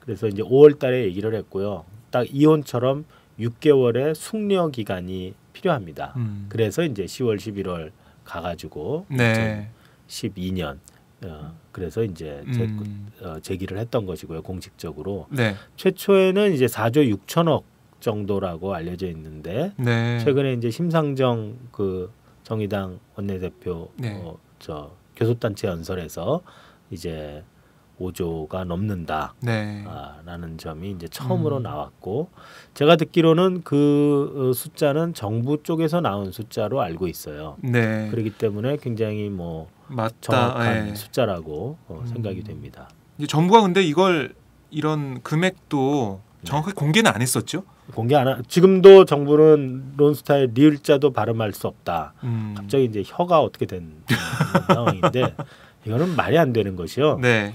[SPEAKER 6] 그래서 이제 5월달에 얘기를 했고요. 딱 이혼처럼 6개월의 숙려 기간이 필요합니다. 그래서 이제 10월, 11월 가가지고 2012년 그래서 이제 제기를 했던 것이고요, 공식적으로.
[SPEAKER 1] 네.
[SPEAKER 6] 최초에는 이제 4조 6천억 정도라고 알려져 있는데
[SPEAKER 1] 네.
[SPEAKER 6] 최근에 이제 심상정 그 정의당 원내대표
[SPEAKER 1] 네.
[SPEAKER 6] 교섭단체 연설에서 이제 5조가 넘는다.
[SPEAKER 1] 네.
[SPEAKER 6] 라는 점이 이제 처음으로 나왔고 제가 듣기로는 그 숫자는 정부 쪽에서 나온 숫자로 알고 있어요.
[SPEAKER 1] 네.
[SPEAKER 6] 그렇기 때문에 굉장히 뭐
[SPEAKER 1] 맞다.
[SPEAKER 6] 정확한
[SPEAKER 1] 예.
[SPEAKER 6] 숫자라고 생각이 됩니다.
[SPEAKER 1] 이제 정부가 근데 이런 금액도 정확하게 공개는 안 했었죠?
[SPEAKER 6] 공개 안 하. 지금도 정부는 론스타의 리을자도 발음할 수 없다. 갑자기 이제 혀가 어떻게 된 상황인데 이거는 말이 안 되는 것이요.
[SPEAKER 1] 네.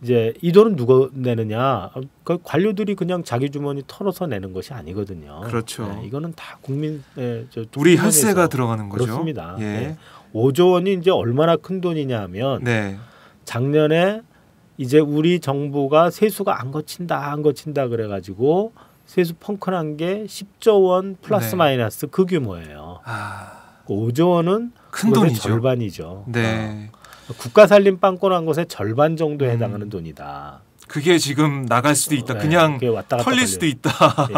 [SPEAKER 6] 이제 이 돈은 누가 내느냐? 그 관료들이 그냥 자기 주머니 털어서 내는 것이 아니거든요.
[SPEAKER 1] 그렇죠.
[SPEAKER 6] 네, 이거는 다 국민의
[SPEAKER 1] 우리 혈세가 들어가는 거죠.
[SPEAKER 6] 그렇습니다.
[SPEAKER 1] 예.
[SPEAKER 6] 네. 5조 원이 이제 얼마나 큰 돈이냐 하면
[SPEAKER 1] 네.
[SPEAKER 6] 작년에 이제 우리 정부가 세수가 안 거친다 그래가지고 세수 펑크난 게 10조 원 플러스
[SPEAKER 1] 네.
[SPEAKER 6] 마이너스 그 규모예요.
[SPEAKER 1] 아,
[SPEAKER 6] 5조 원은
[SPEAKER 1] 큰
[SPEAKER 6] 그것의
[SPEAKER 1] 돈이죠.
[SPEAKER 6] 절반이죠.
[SPEAKER 1] 네.
[SPEAKER 6] 국가 살림 빵꾸 난 것의 절반 정도에 해당하는 돈이다.
[SPEAKER 1] 그게 지금 나갈 수도 있다.
[SPEAKER 6] 네,
[SPEAKER 1] 그냥
[SPEAKER 6] 그게 왔다 갔다
[SPEAKER 1] 털릴
[SPEAKER 6] 걸려요.
[SPEAKER 1] 수도 있다.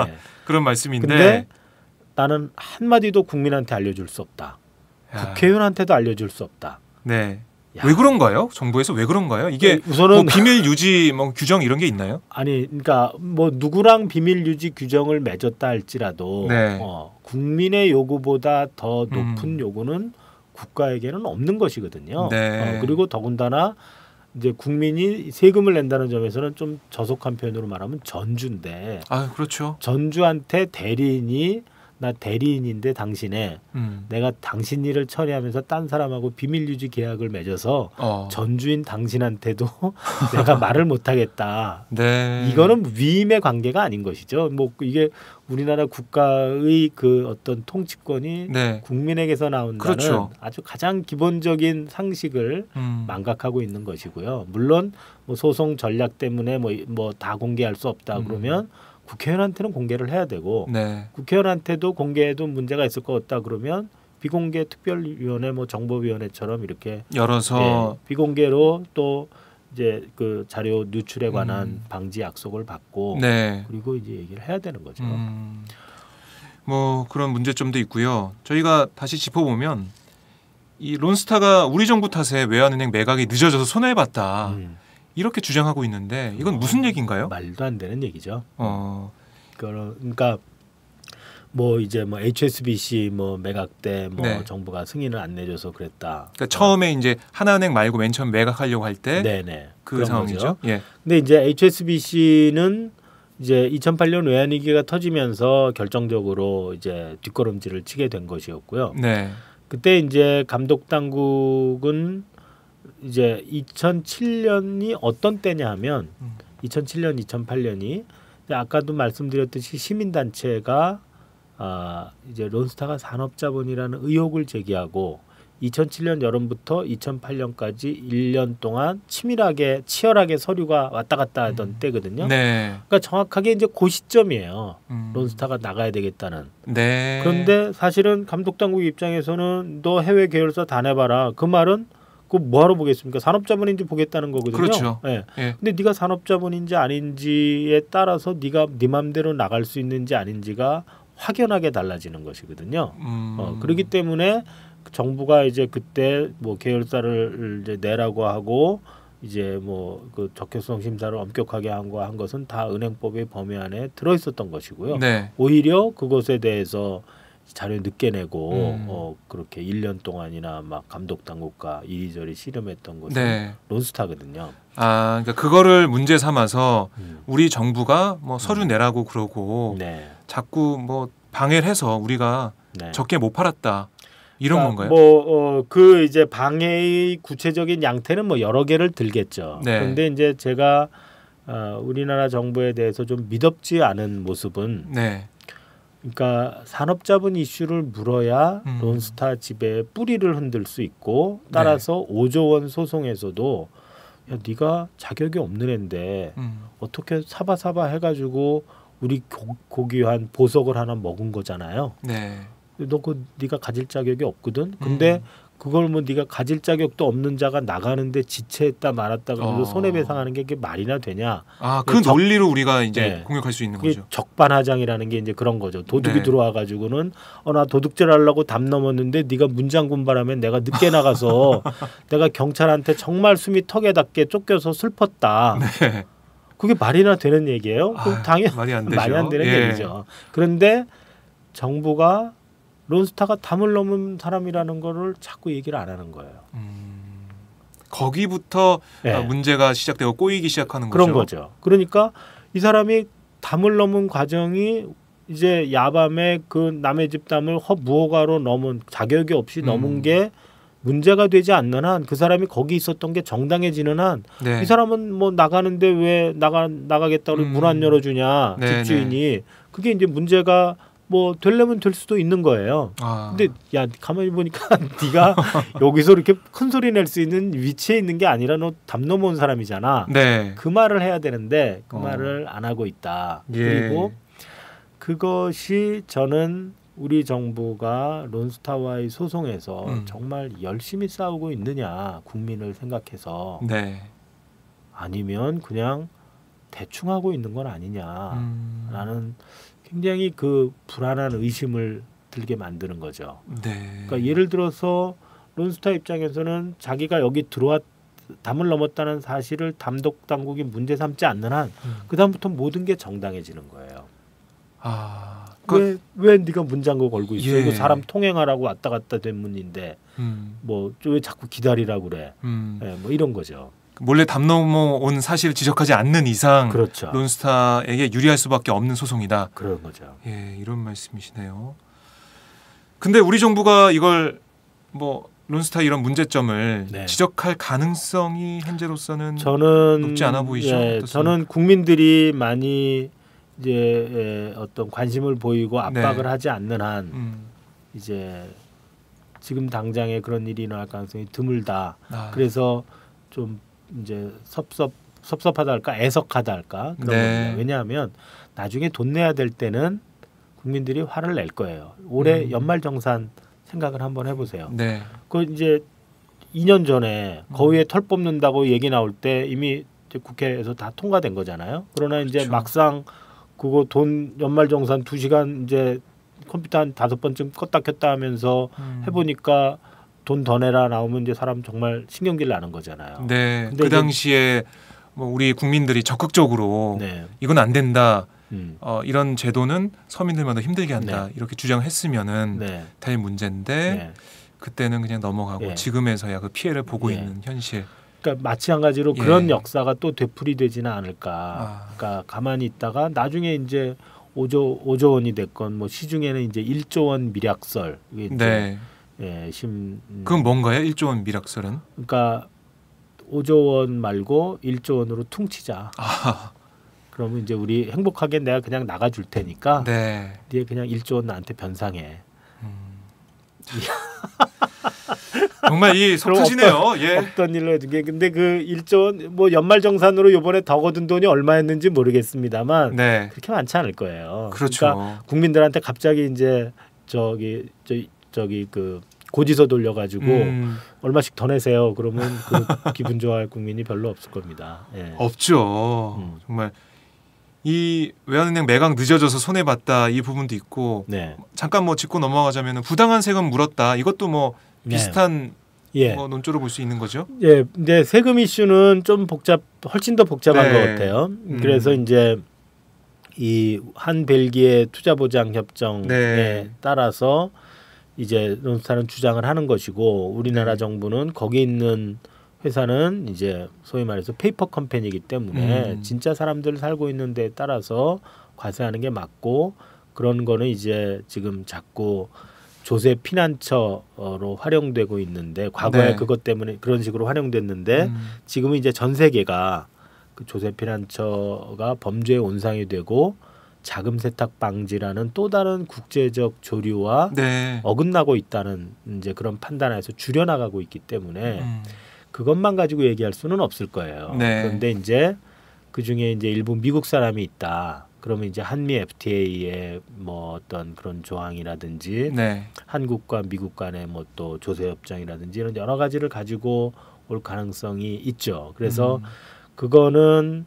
[SPEAKER 6] 예.
[SPEAKER 1] 그런 말씀인데.
[SPEAKER 6] 근데 나는 한마디도 국민한테 알려줄 수 없다.
[SPEAKER 1] 야,
[SPEAKER 6] 국회의원한테도 알려줄 수 없다.
[SPEAKER 1] 네.
[SPEAKER 6] 야.
[SPEAKER 1] 왜 그런가요? 정부에서 왜 그런가요? 이게
[SPEAKER 6] 우선은
[SPEAKER 1] 뭐 비밀 유지 뭐 규정 이런 게 있나요?
[SPEAKER 6] 아니, 그러니까 뭐 누구랑 비밀 유지 규정을 맺었다 할지라도
[SPEAKER 1] 네.
[SPEAKER 6] 국민의 요구보다 더 높은 요구는 국가에게는 없는 것이거든요.
[SPEAKER 1] 네.
[SPEAKER 6] 그리고 더군다나 이제 국민이 세금을 낸다는 점에서는 좀 저속한 표현으로 말하면 전주인데
[SPEAKER 1] 아, 그렇죠.
[SPEAKER 6] 전주한테 대리인이 나 대리인인데 당신에 내가 당신 일을 처리하면서 딴 사람하고 비밀 유지 계약을 맺어서 전주인 당신한테도 내가 말을 못하겠다.
[SPEAKER 1] 네.
[SPEAKER 6] 이거는 위임의 관계가 아닌 것이죠. 뭐 이게 우리나라 국가의 그 어떤 통치권이
[SPEAKER 1] 네.
[SPEAKER 6] 국민에게서 나온다는
[SPEAKER 1] 그렇죠.
[SPEAKER 6] 아주 가장 기본적인 상식을 망각하고 있는 것이고요. 물론 뭐 소송 전략 때문에 뭐 다 공개할 수 없다 그러면 국회의원한테는 공개를 해야 되고
[SPEAKER 1] 네.
[SPEAKER 6] 국회의원한테도 공개해도 문제가 있을 것 같다 그러면 비공개 특별위원회 뭐 정보위원회처럼 이렇게
[SPEAKER 1] 열어서
[SPEAKER 6] 비공개로 또 이제 그 자료 누출에 관한 방지 약속을 받고
[SPEAKER 1] 네.
[SPEAKER 6] 그리고 이제 얘기를 해야 되는 거죠.
[SPEAKER 1] 뭐 그런 문제점도 있고요. 저희가 다시 짚어보면 이 론스타가 우리 정부 탓에 외환은행 매각이 늦어져서 손해를 봤다. 이렇게 주장하고 있는데 이건 무슨 얘기인가요?
[SPEAKER 6] 말도 안 되는 얘기죠.
[SPEAKER 1] 그러니까
[SPEAKER 6] 뭐 이제 뭐 HSBC 뭐 매각 때 뭐
[SPEAKER 1] 네.
[SPEAKER 6] 정부가 승인을 안 내줘서 그랬다.
[SPEAKER 1] 그러니까 처음에 이제 하나은행 말고 맨 처음 매각하려고 할 때 그
[SPEAKER 6] 그런
[SPEAKER 1] 상황이죠.
[SPEAKER 6] 거죠.
[SPEAKER 1] 예.
[SPEAKER 6] 근데 이제 HSBC는 이제 2008년 외환위기가 터지면서 결정적으로 이제 뒷걸음질을 치게 된 것이었고요.
[SPEAKER 1] 네.
[SPEAKER 6] 그때 이제 감독 당국은 이제 2007년이 어떤 때냐 하면 2007년, 2008년이 아까도 말씀드렸듯이 시민단체가 이제 론스타가 산업자본이라는 의혹을 제기하고 2007년 여름부터 2008년까지 1년 동안 치열하게 서류가 왔다 갔다 하던 때거든요.
[SPEAKER 1] 네.
[SPEAKER 6] 그러니까 정확하게 이제 그 시점이에요. 론스타가 나가야 되겠다는.
[SPEAKER 1] 네.
[SPEAKER 6] 그런데 사실은 감독 당국 입장에서는 너 해외 계열사 다 내봐라. 그 말은 그 뭐하러 보겠습니까? 산업자본인지 보겠다는 거거든요.
[SPEAKER 1] 그렇죠.
[SPEAKER 6] 네.
[SPEAKER 1] 예.
[SPEAKER 6] 근데 네가 산업자본인지 아닌지에 따라서 네가 네 맘대로 나갈 수 있는지 아닌지가 확연하게 달라지는 것이거든요. 그렇기 때문에 정부가 이제 그때 뭐 계열사를 이제 내라고 하고 이제 뭐 그 적격성 심사를 엄격하게 한 것은 다 은행법의 범위 안에 들어 있었던 것이고요.
[SPEAKER 1] 네.
[SPEAKER 6] 오히려 그것에 대해서 자료 늦게 내고 그렇게 1년 동안이나 막 감독 당국과 이리저리 씨름했던 것은
[SPEAKER 1] 네.
[SPEAKER 6] 론스타거든요.
[SPEAKER 1] 아, 그러니까 그거를 문제 삼아서 우리 정부가 뭐 서류 내라고 그러고
[SPEAKER 6] 네.
[SPEAKER 1] 자꾸 뭐 방해를 해서 우리가
[SPEAKER 6] 네.
[SPEAKER 1] 적게 못 팔았다. 이런
[SPEAKER 6] 그러니까
[SPEAKER 1] 건가요?
[SPEAKER 6] 그 이제 방해의 구체적인 양태는 뭐 여러 개를 들겠죠.
[SPEAKER 1] 네.
[SPEAKER 6] 그런데 이제 제가 우리나라 정부에 대해서 좀 믿업지 않은 모습은
[SPEAKER 1] 네.
[SPEAKER 6] 그러니까 산업자본 이슈를 물어야 론스타 지배의 뿌리를 흔들 수 있고 따라서 5조 원 소송에서도 야 네가 자격이 없는 앤데 어떻게 사바사바 해가지고 우리 고귀한 보석을 하나 먹은 거잖아요.
[SPEAKER 1] 네.
[SPEAKER 6] 너 네가 가질 자격이 없거든. 근데 그걸 뭐 네가 가질 자격도 없는 자가 나가는데 지체했다 말았다 그러면서 손해배상하는 게 말이나 되냐?
[SPEAKER 1] 그 논리로 우리가 이제
[SPEAKER 6] 네.
[SPEAKER 1] 공격할 수 있는
[SPEAKER 6] 그게
[SPEAKER 1] 거죠.
[SPEAKER 6] 적반하장이라는 게 이제 그런 거죠. 도둑이
[SPEAKER 1] 네.
[SPEAKER 6] 들어와가지고는 나 도둑질 하려고 담 넘었는데 네가 문장군 바람에 내가 늦게 나가서 내가 경찰한테 정말 숨이 턱에 닿게 쫓겨서 슬펐다.
[SPEAKER 1] 네.
[SPEAKER 6] 그게 말이나 되는 얘기예요? 그럼 당연히
[SPEAKER 1] 말이 안 되죠.
[SPEAKER 6] 말이 안 되는
[SPEAKER 1] 예.
[SPEAKER 6] 얘기죠. 그런데 정부가 론스타가 담을 넘은 사람이라는 거를 자꾸 얘기를 안 하는 거예요.
[SPEAKER 1] 거기부터
[SPEAKER 6] 네.
[SPEAKER 1] 문제가 시작되고 꼬이기 시작하는
[SPEAKER 6] 그런
[SPEAKER 1] 거죠.
[SPEAKER 6] 거죠. 그러니까 이 사람이 담을 넘은 과정이 이제 야밤에 그 남의 집 담을 무허가로 넘은 자격이 없이 넘은 게 문제가 되지 않는 한 그 사람이 거기 있었던 게 정당해지는 한 이
[SPEAKER 1] 네.
[SPEAKER 6] 사람은 뭐 나가는데 왜 나가겠다고 문 안 열어주냐
[SPEAKER 1] 네,
[SPEAKER 6] 집주인이 그게 이제 문제가 뭐 되려면 될 수도 있는 거예요. 근데 야 가만히 보니까 네가 여기서 이렇게 큰 소리 낼 수 있는 위치에 있는 게 아니라 너 담 넘어온 사람이잖아.
[SPEAKER 1] 네.
[SPEAKER 6] 그 말을 해야 되는데 그 말을 안 하고 있다.
[SPEAKER 1] 예.
[SPEAKER 6] 그리고 그것이 저는 우리 정부가 론스타와의 소송에서 정말 열심히 싸우고 있느냐 국민을 생각해서
[SPEAKER 1] 네.
[SPEAKER 6] 아니면 그냥 대충 하고 있는 건 아니냐라는 굉장히 그 불안한 의심을 들게 만드는 거죠.
[SPEAKER 1] 네.
[SPEAKER 6] 그러니까 예를 들어서 론스타 입장에서는 자기가 여기 담을 넘었다는 사실을 담독 당국이 문제 삼지 않는 한 그다음부터 모든 게 정당해지는 거예요. 왜 네가 문장고 걸고 있어?
[SPEAKER 1] 예.
[SPEAKER 6] 이거 사람 통행하라고 왔다 갔다 된 문인데 뭐 왜 자꾸 기다리라고 그래? 네, 뭐 이런 거죠.
[SPEAKER 1] 몰래 담 넘어온 사실을 지적하지 않는 이상
[SPEAKER 6] 그렇죠.
[SPEAKER 1] 론스타에게 유리할 수밖에 없는 소송이다.
[SPEAKER 6] 그런 거죠.
[SPEAKER 1] 예, 이런 말씀이시네요. 근데 우리 정부가 이걸 뭐 론스타 이런 문제점을
[SPEAKER 6] 네.
[SPEAKER 1] 지적할 가능성이 현재로서는
[SPEAKER 6] 저는
[SPEAKER 1] 높지 않아 보이죠?
[SPEAKER 6] 예, 저는 국민들이 많이 이제 어떤 관심을 보이고 압박을
[SPEAKER 1] 네.
[SPEAKER 6] 하지 않는 한 이제 지금 당장에 그런 일이 일어날 가능성이 드물다. 그래서 좀 이제 섭섭하다 할까 애석하다 할까 그런
[SPEAKER 1] 네.
[SPEAKER 6] 겁니다. 왜냐하면 나중에 돈 내야 될 때는 국민들이 화를 낼 거예요. 올해 연말정산 생각을 한번 해보세요.
[SPEAKER 1] 네.
[SPEAKER 6] 그 이제 2년 전에 거위에 털 뽑는다고 얘기 나올 때 이미 이제 국회에서 다 통과된 거잖아요. 그러나 이제
[SPEAKER 1] 그렇죠.
[SPEAKER 6] 막상 그거 돈 연말정산 2시간 이제 컴퓨터 한 5번쯤 껐다 켰다 하면서 해보니까 돈 더 내라 나오면 이제 사람 정말 신경질 나는 거잖아요.
[SPEAKER 1] 네.
[SPEAKER 6] 근데
[SPEAKER 1] 그 당시에 뭐 우리 국민들이 적극적으로
[SPEAKER 6] 네.
[SPEAKER 1] 이건 안 된다. 이런 제도는 서민들마다 힘들게 한다.
[SPEAKER 6] 네.
[SPEAKER 1] 이렇게 주장했으면은
[SPEAKER 6] 네.
[SPEAKER 1] 될 문제인데
[SPEAKER 6] 네.
[SPEAKER 1] 그때는 그냥 넘어가고
[SPEAKER 6] 네.
[SPEAKER 1] 지금에서야 그 피해를 보고
[SPEAKER 6] 네.
[SPEAKER 1] 있는 현실.
[SPEAKER 6] 그러니까 마찬가지로
[SPEAKER 1] 예.
[SPEAKER 6] 그런 역사가 또 되풀이되지는 않을까. 그러니까 가만히 있다가 나중에 이제 5조 원이 됐건 뭐 시중에는 이제 1조 원 미략설. 이게 이제
[SPEAKER 1] 네.
[SPEAKER 6] 예,
[SPEAKER 1] 그건 뭔가요? 1조 원 미락설은?
[SPEAKER 6] 그러니까 5조 원 말고 1조 원으로 퉁치자. 그러면 이제 우리 행복하게 내가 그냥 나가줄 테니까
[SPEAKER 1] 네.
[SPEAKER 6] 네 그냥 1조 원 나한테 변상해.
[SPEAKER 1] 정말 이 속타시네요. 예.
[SPEAKER 6] 없던 일로 해준 게 근데 그 1조 원 뭐 연말정산으로 이번에 더 거둔 돈이 얼마였는지 모르겠습니다만
[SPEAKER 1] 네.
[SPEAKER 6] 그렇게 많지 않을 거예요.
[SPEAKER 1] 그렇죠.
[SPEAKER 6] 그러니까 국민들한테 갑자기 이제 저기 그 고지서 돌려가지고 얼마씩 더 내세요. 그러면 그 기분 좋아할 국민이 별로 없을 겁니다. 예.
[SPEAKER 1] 없죠. 정말 이 외환은행 매각 늦어져서 손해 봤다 이 부분도 있고
[SPEAKER 6] 네.
[SPEAKER 1] 잠깐 뭐 짚고 넘어가자면 부당한 세금 물었다 이것도 뭐 비슷한
[SPEAKER 6] 예.
[SPEAKER 1] 뭐 논조로 볼 수 있는 거죠.
[SPEAKER 6] 예, 근데 세금 이슈는 좀 훨씬 더 복잡한
[SPEAKER 1] 네.
[SPEAKER 6] 것 같아요. 그래서 이제 이 한 벨기에 투자보장 협정에
[SPEAKER 1] 네.
[SPEAKER 6] 따라서 이제 론스타는 주장을 하는 것이고 우리나라 정부는 거기 있는 회사는 이제 소위 말해서 페이퍼 컴퍼니이기 때문에 진짜 사람들 살고 있는 데에 따라서 과세하는 게 맞고 그런 거는 이제 지금 자꾸 조세 피난처로 활용되고 있는데 과거에
[SPEAKER 1] 네.
[SPEAKER 6] 그것 때문에 그런 식으로 활용됐는데 지금은 이제 전 세계가 그 조세 피난처가 범죄의 온상이 되고 자금 세탁 방지라는 또 다른 국제적 조류와
[SPEAKER 1] 네.
[SPEAKER 6] 어긋나고 있다는 이제 그런 판단에서 줄여나가고 있기 때문에 그것만 가지고 얘기할 수는 없을 거예요.
[SPEAKER 1] 네.
[SPEAKER 6] 그런데 이제 그 중에 이제 일부 미국 사람이 있다. 그러면 이제 한미 FTA의 뭐 어떤 그런 조항이라든지
[SPEAKER 1] 네.
[SPEAKER 6] 한국과 미국 간의 뭐 또 조세협정이라든지 이런 여러 가지를 가지고 올 가능성이 있죠. 그래서 그거는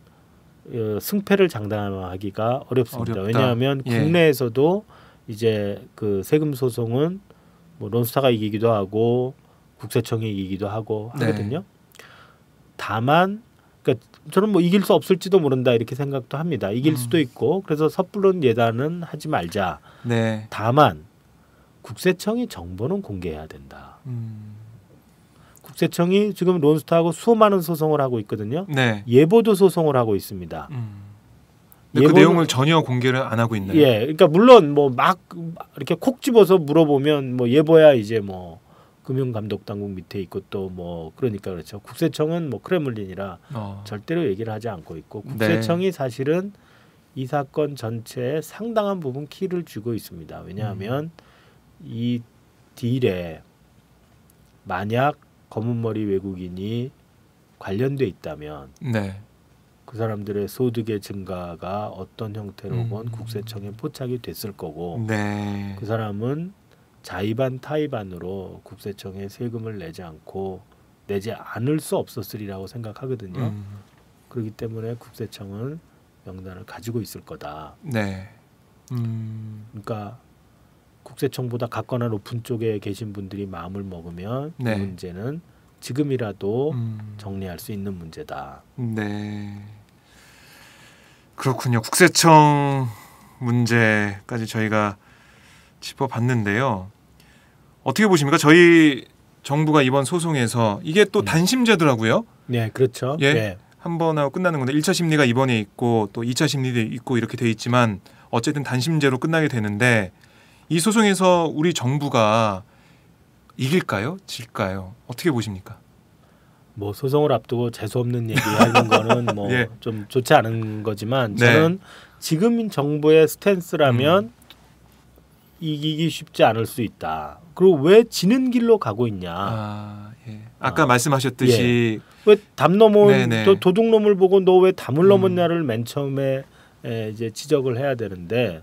[SPEAKER 6] 승패를 장담하기가 어렵습니다.
[SPEAKER 1] 어렵다.
[SPEAKER 6] 왜냐하면
[SPEAKER 1] 예.
[SPEAKER 6] 국내에서도 이제 그 세금 소송은 뭐 론스타가 이기기도 하고 국세청이 이기기도 하고
[SPEAKER 1] 네.
[SPEAKER 6] 하거든요. 다만 그러니까 저는 뭐 이길 수 없을지도 모른다 이렇게 생각도 합니다. 이길 수도 있고 그래서 섣부른 예단은 하지 말자.
[SPEAKER 1] 네.
[SPEAKER 6] 다만 국세청이 정보는 공개해야 된다. 국세청이 지금 론스타하고 수많은 소송을 하고 있거든요.
[SPEAKER 1] 네.
[SPEAKER 6] 예보도 소송을 하고 있습니다.
[SPEAKER 1] 근데 그
[SPEAKER 6] 예보는-
[SPEAKER 1] 내용을 전혀 공개를 안 하고 있나요?
[SPEAKER 6] 예, 그러니까 물론 뭐 막 이렇게 콕 집어서 물어보면 뭐 예보야 이제 뭐 금융감독당국 밑에 있고 또 뭐 그러니까 그렇죠. 국세청은 뭐 크레물린이라 절대로 얘기를 하지 않고 있고 국세청이 사실은 이 사건 전체에 상당한 부분 키를 쥐고 있습니다. 왜냐하면 이 딜에 만약 검은머리 외국인이 관련돼 있다면
[SPEAKER 1] 네.
[SPEAKER 6] 그 사람들의 소득의 증가가 어떤 형태로건 국세청에 포착이 됐을 거고
[SPEAKER 1] 네.
[SPEAKER 6] 그 사람은 자의반 타의반으로 국세청에 세금을 내지 않을 수 없었으리라고 생각하거든요. 그렇기 때문에 국세청은 명단을 가지고 있을 거다.
[SPEAKER 1] 네.
[SPEAKER 6] 그러니까 국세청보다 갖거나 높은 쪽에 계신 분들이 마음을 먹으면
[SPEAKER 1] 네.
[SPEAKER 6] 이 문제는 지금이라도 정리할 수 있는 문제다.
[SPEAKER 1] 네. 그렇군요. 국세청 문제까지 저희가 짚어봤는데요. 어떻게 보십니까? 저희 정부가 이번 소송에서 이게 또 단심제더라고요.
[SPEAKER 6] 네, 그렇죠.
[SPEAKER 1] 예.
[SPEAKER 6] 네.
[SPEAKER 1] 한 번 하고 끝나는 건데 1차 심리가 이번에 있고 또 2차 심리도 있고 이렇게 돼 있지만 어쨌든 단심제로 끝나게 되는데 이 소송에서 우리 정부가 이길까요? 질까요? 어떻게 보십니까?
[SPEAKER 6] 뭐 소송을 앞두고 재수 없는 얘기하는 거는 뭐 좀
[SPEAKER 1] 예.
[SPEAKER 6] 좋지 않은 거지만
[SPEAKER 1] 네.
[SPEAKER 6] 저는 지금 정부의 스탠스라면 이기기 쉽지 않을 수 있다. 그리고 왜 지는 길로 가고 있냐?
[SPEAKER 1] 아까 말씀하셨듯이
[SPEAKER 6] 왜 담 넘어
[SPEAKER 1] 네네.
[SPEAKER 6] 또 도둑놈을 보고 너 왜 담을 넘었냐를 맨 처음에 이제 지적을 해야 되는데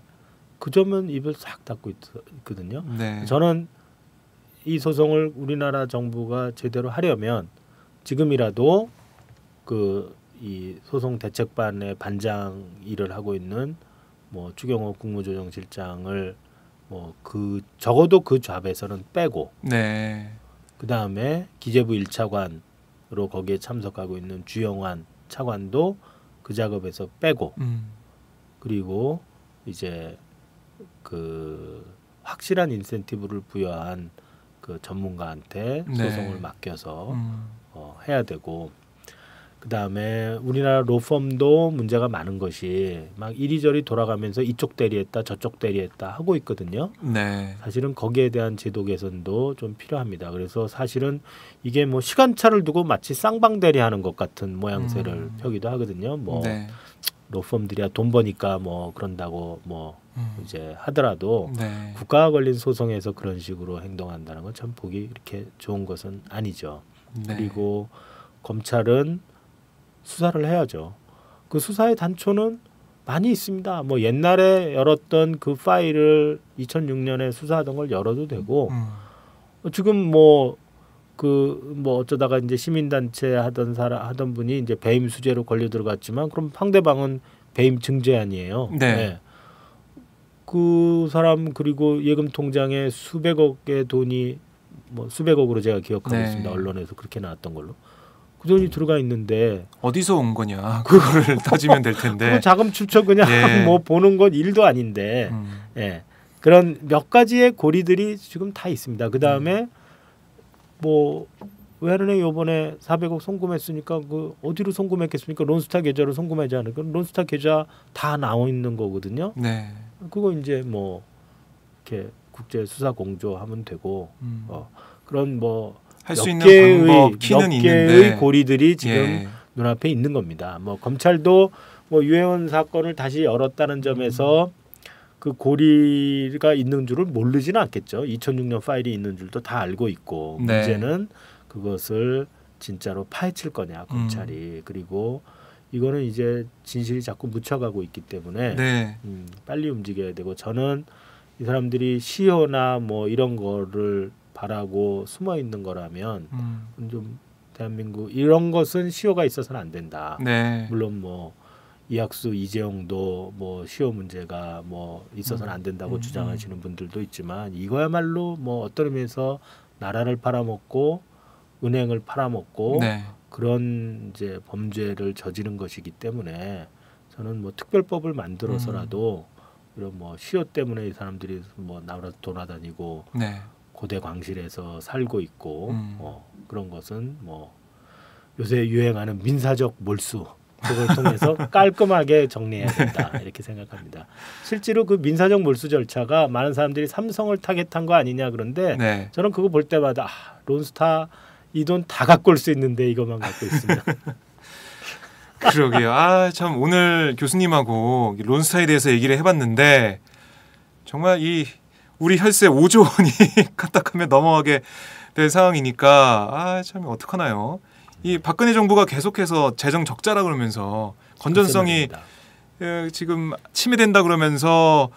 [SPEAKER 6] 그 점은 입을 싹 닫고 있거든요.
[SPEAKER 1] 네.
[SPEAKER 6] 저는 이 소송을 우리나라 정부가 제대로 하려면 지금이라도 그 이 소송 대책반의 반장 일을 하고 있는 뭐 추경호 국무조정실장을 뭐 그 적어도 그 잡에서는 빼고
[SPEAKER 1] 네.
[SPEAKER 6] 그 다음에 기재부 1차관으로 거기에 참석하고 있는 주영환 차관도 그 작업에서 빼고 그리고 이제 그 확실한 인센티브를 부여한 그 전문가한테
[SPEAKER 1] 네.
[SPEAKER 6] 소송을 맡겨서 해야 되고 그 다음에 우리나라 로펌도 문제가 많은 것이 막 이리저리 돌아가면서 이쪽 대리했다 저쪽 대리했다 하고 있거든요.
[SPEAKER 1] 네.
[SPEAKER 6] 사실은 거기에 대한 제도 개선도 좀 필요합니다. 그래서 사실은 이게 뭐 시간차를 두고 마치 쌍방대리하는 것 같은 모양새를 펴기도 하거든요. 뭐
[SPEAKER 1] 네.
[SPEAKER 6] 로펌들이야 돈 버니까 뭐 그런다고 뭐 이제 하더라도
[SPEAKER 1] 네.
[SPEAKER 6] 국가가 걸린 소송에서 그런 식으로 행동한다는 건 참 보기 이렇게 좋은 것은 아니죠.
[SPEAKER 1] 네.
[SPEAKER 6] 그리고 검찰은 수사를 해야죠. 그 수사의 단초는 많이 있습니다. 뭐 옛날에 열었던 그 파일을 2006년에 수사하던 걸 열어도 되고 지금 뭐 어쩌다가 이제 시민단체 하던 분이 이제 배임 수재로 걸려 들어갔지만 그럼 상대방은 배임 증죄아니에요.
[SPEAKER 1] 네.
[SPEAKER 6] 그 사람 그리고 예금 통장에 수백억의 돈이 뭐 수백억으로 제가 기억하고
[SPEAKER 1] 네.
[SPEAKER 6] 있습니다. 언론에서 그렇게 나왔던 걸로. 그 돈이 들어가 있는데
[SPEAKER 1] 어디서 온 거냐 그거를 따지면 될 텐데.
[SPEAKER 6] 그 자금 출처 그냥
[SPEAKER 1] 예.
[SPEAKER 6] 뭐 보는 건 일도 아닌데 예. 그런 몇 가지의 고리들이 지금 다 있습니다. 그 다음에 뭐 외환은행 요번에 400억 송금했으니까 그 어디로 송금했겠습니까? 론스타 계좌로 송금하지 않을까? 론스타 계좌 다 나와 있는 거거든요.
[SPEAKER 1] 네.
[SPEAKER 6] 그거 이제 뭐 이렇게 국제 수사 공조하면 되고 그런 뭐
[SPEAKER 1] 할 수 있는
[SPEAKER 6] 몇
[SPEAKER 1] 방법 키는
[SPEAKER 6] 개의
[SPEAKER 1] 있는데
[SPEAKER 6] 고리들이 지금
[SPEAKER 1] 예.
[SPEAKER 6] 눈앞에 있는 겁니다. 뭐 검찰도 뭐 유해원 사건을 다시 열었다는 점에서 그 고리가 있는 줄을 모르지는 않겠죠. 2006년 파일이 있는 줄도 다 알고 있고
[SPEAKER 1] 네.
[SPEAKER 6] 문제는 그것을 진짜로 파헤칠 거냐 검찰이 그리고 이거는 이제 진실이 자꾸 묻혀가고 있기 때문에
[SPEAKER 1] 네.
[SPEAKER 6] 빨리 움직여야 되고 저는 이 사람들이 시효나 뭐 이런 거를 바라고 숨어 있는 거라면 좀 대한민국 이런 것은 시효가 있어서는 안 된다.
[SPEAKER 1] 네.
[SPEAKER 6] 물론 뭐 이학수 이재용도 뭐 시효 문제가 뭐 있어서는 안 된다고 주장하시는 분들도 있지만 이거야말로 뭐 어떤 의미에서 나라를 팔아먹고 은행을 팔아먹고
[SPEAKER 1] 네.
[SPEAKER 6] 그런 이제 범죄를 저지른 것이기 때문에 저는 뭐 특별법을 만들어서라도 이런 뭐 시효 때문에 이 사람들이 뭐 나라 돌아다니고
[SPEAKER 1] 네.
[SPEAKER 6] 고대 광실에서 살고 있고 그런 것은 뭐 요새 유행하는 민사적 몰수 그걸 통해서 깔끔하게 정리해야 된다 이렇게 생각합니다. 실제로 그 민사적 몰수 절차가 많은 사람들이 삼성을 타겟한 거 아니냐 그런데
[SPEAKER 1] 네.
[SPEAKER 6] 저는 그거 볼 때마다 론스타 이 돈 다 갖고 올 수 있는데 이것만 갖고 있습니다.
[SPEAKER 1] 그러게요. 아, 참 오늘 교수님하고 론스타에 대해서 얘기를 해봤는데 정말 이 우리 혈세 5조 원이 까딱하면 넘어가게 될 상황이니까 아, 참 어떡하나요? 이 박근혜 정부가 계속해서 재정 적자라 그러면서 건전성이 지금 침해된다 그러면서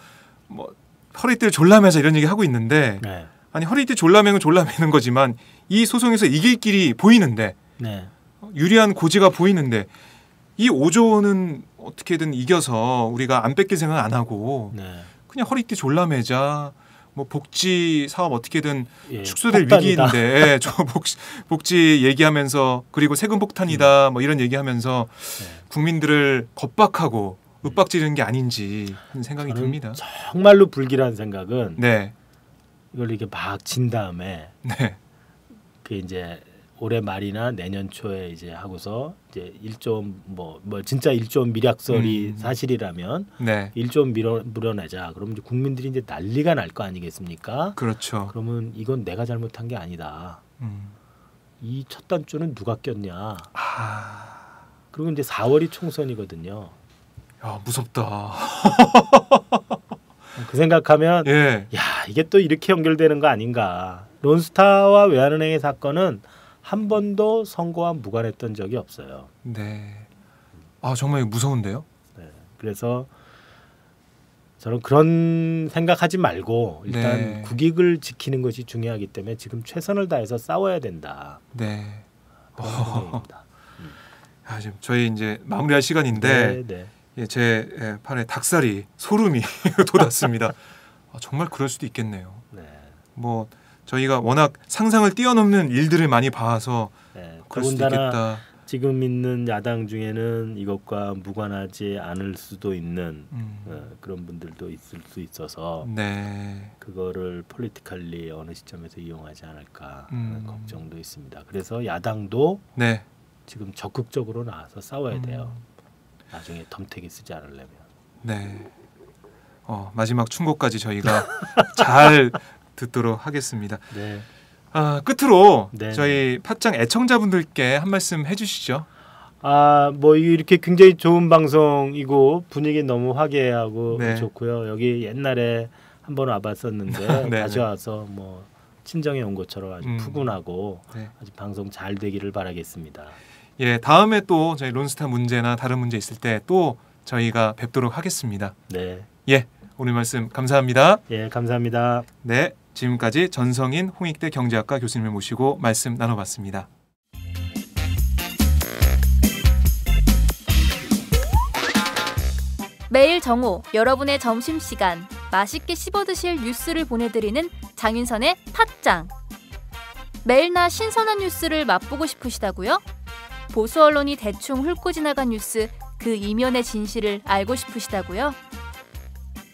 [SPEAKER 1] 뭐 허리띠를 졸라매자 이런 얘기 하고 있는데
[SPEAKER 6] 네.
[SPEAKER 1] 아니 허리띠 졸라매는 졸라매는 거지만 이 소송에서 이길 길이 보이는데
[SPEAKER 6] 네.
[SPEAKER 1] 유리한 고지가 보이는데 이 5조 원은 어떻게든 이겨서 우리가 안 뺏길 생각 안 하고
[SPEAKER 6] 네.
[SPEAKER 1] 그냥 허리띠 졸라매자 뭐 복지 사업 어떻게든
[SPEAKER 6] 예,
[SPEAKER 1] 축소될
[SPEAKER 6] 폭탄이다.
[SPEAKER 1] 위기인데 저 복지 얘기하면서 그리고 세금 폭탄이다 뭐 이런 얘기하면서
[SPEAKER 6] 네.
[SPEAKER 1] 국민들을 겁박하고 윽박지르는 게 아닌지 하는 생각이 듭니다.
[SPEAKER 6] 정말로 불길한 생각은
[SPEAKER 1] 네,
[SPEAKER 6] 이걸 이렇게 막 진 다음에
[SPEAKER 1] 네,
[SPEAKER 6] 그 이제 올해 말이나 내년 초에 이제 하고서 이제 1조 뭐 진짜 1조 미략설이 사실이라면
[SPEAKER 1] 네,
[SPEAKER 6] 1조 물어내자. 그러면 이제 국민들이 이제 난리가 날 거 아니겠습니까?
[SPEAKER 1] 그렇죠.
[SPEAKER 6] 그러면 이건 내가 잘못한 게 아니다. 이 첫 단추는 누가 꼈냐? 그리고 이제 4월이 총선이거든요.
[SPEAKER 1] 야, 무섭다.
[SPEAKER 6] 그 생각하면
[SPEAKER 1] 예,
[SPEAKER 6] 야 이게 또 이렇게 연결되는 거 아닌가? 론스타와 외환은행의 사건은 한 번도 선거와 무관했던 적이 없어요.
[SPEAKER 1] 네. 아 정말 무서운데요?
[SPEAKER 6] 네. 그래서 저는 그런 생각하지 말고 일단
[SPEAKER 1] 네.
[SPEAKER 6] 국익을 지키는 것이 중요하기 때문에 지금 최선을 다해서 싸워야 된다.
[SPEAKER 1] 네.
[SPEAKER 6] 그런 생각입니다.
[SPEAKER 1] 아, 지금 저희 이제 마무리할 시간인데
[SPEAKER 6] 네, 네.
[SPEAKER 1] 예, 제 팔에 닭살이 소름이 돋았습니다. 아, 정말 그럴 수도 있겠네요.
[SPEAKER 6] 네.
[SPEAKER 1] 뭐 저희가 워낙 상상을 뛰어넘는 일들을 많이 봐서
[SPEAKER 6] 네.
[SPEAKER 1] 그럴 수도
[SPEAKER 6] 더군다나
[SPEAKER 1] 있겠다.
[SPEAKER 6] 지금 있는 야당 중에는 이것과 무관하지 않을 수도 있는 그런 분들도 있을 수 있어서
[SPEAKER 1] 네.
[SPEAKER 6] 그거를 폴리티컬리 어느 시점에서 이용하지 않을까 하는 걱정도 있습니다. 그래서 야당도
[SPEAKER 1] 네.
[SPEAKER 6] 지금 적극적으로 나와서 싸워야 돼요. 나중에 덤태기 쓰지 않으려면.
[SPEAKER 1] 네. 마지막 충고까지 저희가 잘 듣도록 하겠습니다.
[SPEAKER 6] 네.
[SPEAKER 1] 아, 끝으로
[SPEAKER 6] 네.
[SPEAKER 1] 저희 팟짱 애청자분들께 한 말씀 해주시죠.
[SPEAKER 6] 뭐 이렇게 굉장히 좋은 방송이고 분위기 너무 화기애애하고
[SPEAKER 1] 네.
[SPEAKER 6] 좋고요. 여기 옛날에 한번 와봤었는데
[SPEAKER 1] 네,
[SPEAKER 6] 다시
[SPEAKER 1] 네.
[SPEAKER 6] 와서 뭐 친정에 온 것처럼 아주 푸근하고
[SPEAKER 1] 네.
[SPEAKER 6] 아주 방송 잘 되기를 바라겠습니다.
[SPEAKER 1] 예, 다음에 또 저희 론스타 문제나 다른 문제 있을 때 또 저희가 뵙도록 하겠습니다.
[SPEAKER 6] 네.
[SPEAKER 1] 예, 오늘 말씀 감사합니다.
[SPEAKER 6] 예, 감사합니다.
[SPEAKER 1] 네, 지금까지 전성인 홍익대 경제학과 교수님을 모시고 말씀 나눠봤습니다.
[SPEAKER 7] 매일 정오 여러분의 점심시간 맛있게 씹어드실 뉴스를 보내드리는 장윤선의 팟짱. 매일나 신선한 뉴스를 맛보고 싶으시다고요? 보수 언론이 대충 훑고 지나간 뉴스 그 이면의 진실을 알고 싶으시다고요?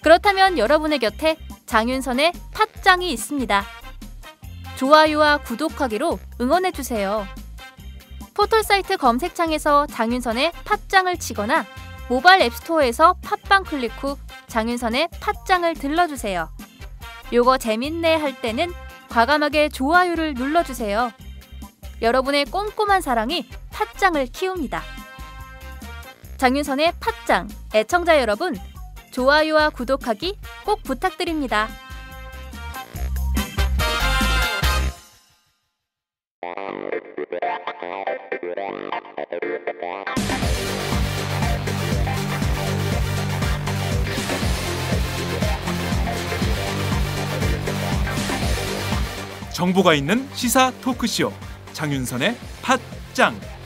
[SPEAKER 7] 그렇다면 여러분의 곁에 장윤선의 팟짱이 있습니다. 좋아요와 구독하기로 응원해주세요. 포털사이트 검색창에서 장윤선의 팟짱을 치거나 모바일 앱스토어에서 팟빵 클릭 후 장윤선의 팟짱을 들러주세요. 요거 재밌네 할 때는 과감하게 좋아요를 눌러주세요. 여러분의 꼼꼼한 사랑이 팟짱을 키웁니다. 장윤선의 팟짱 애청자 여러분, 좋아요와 구독하기 꼭 부탁드립니다.
[SPEAKER 1] 정보가 있는 시사 토크쇼 장윤선의 팟짱.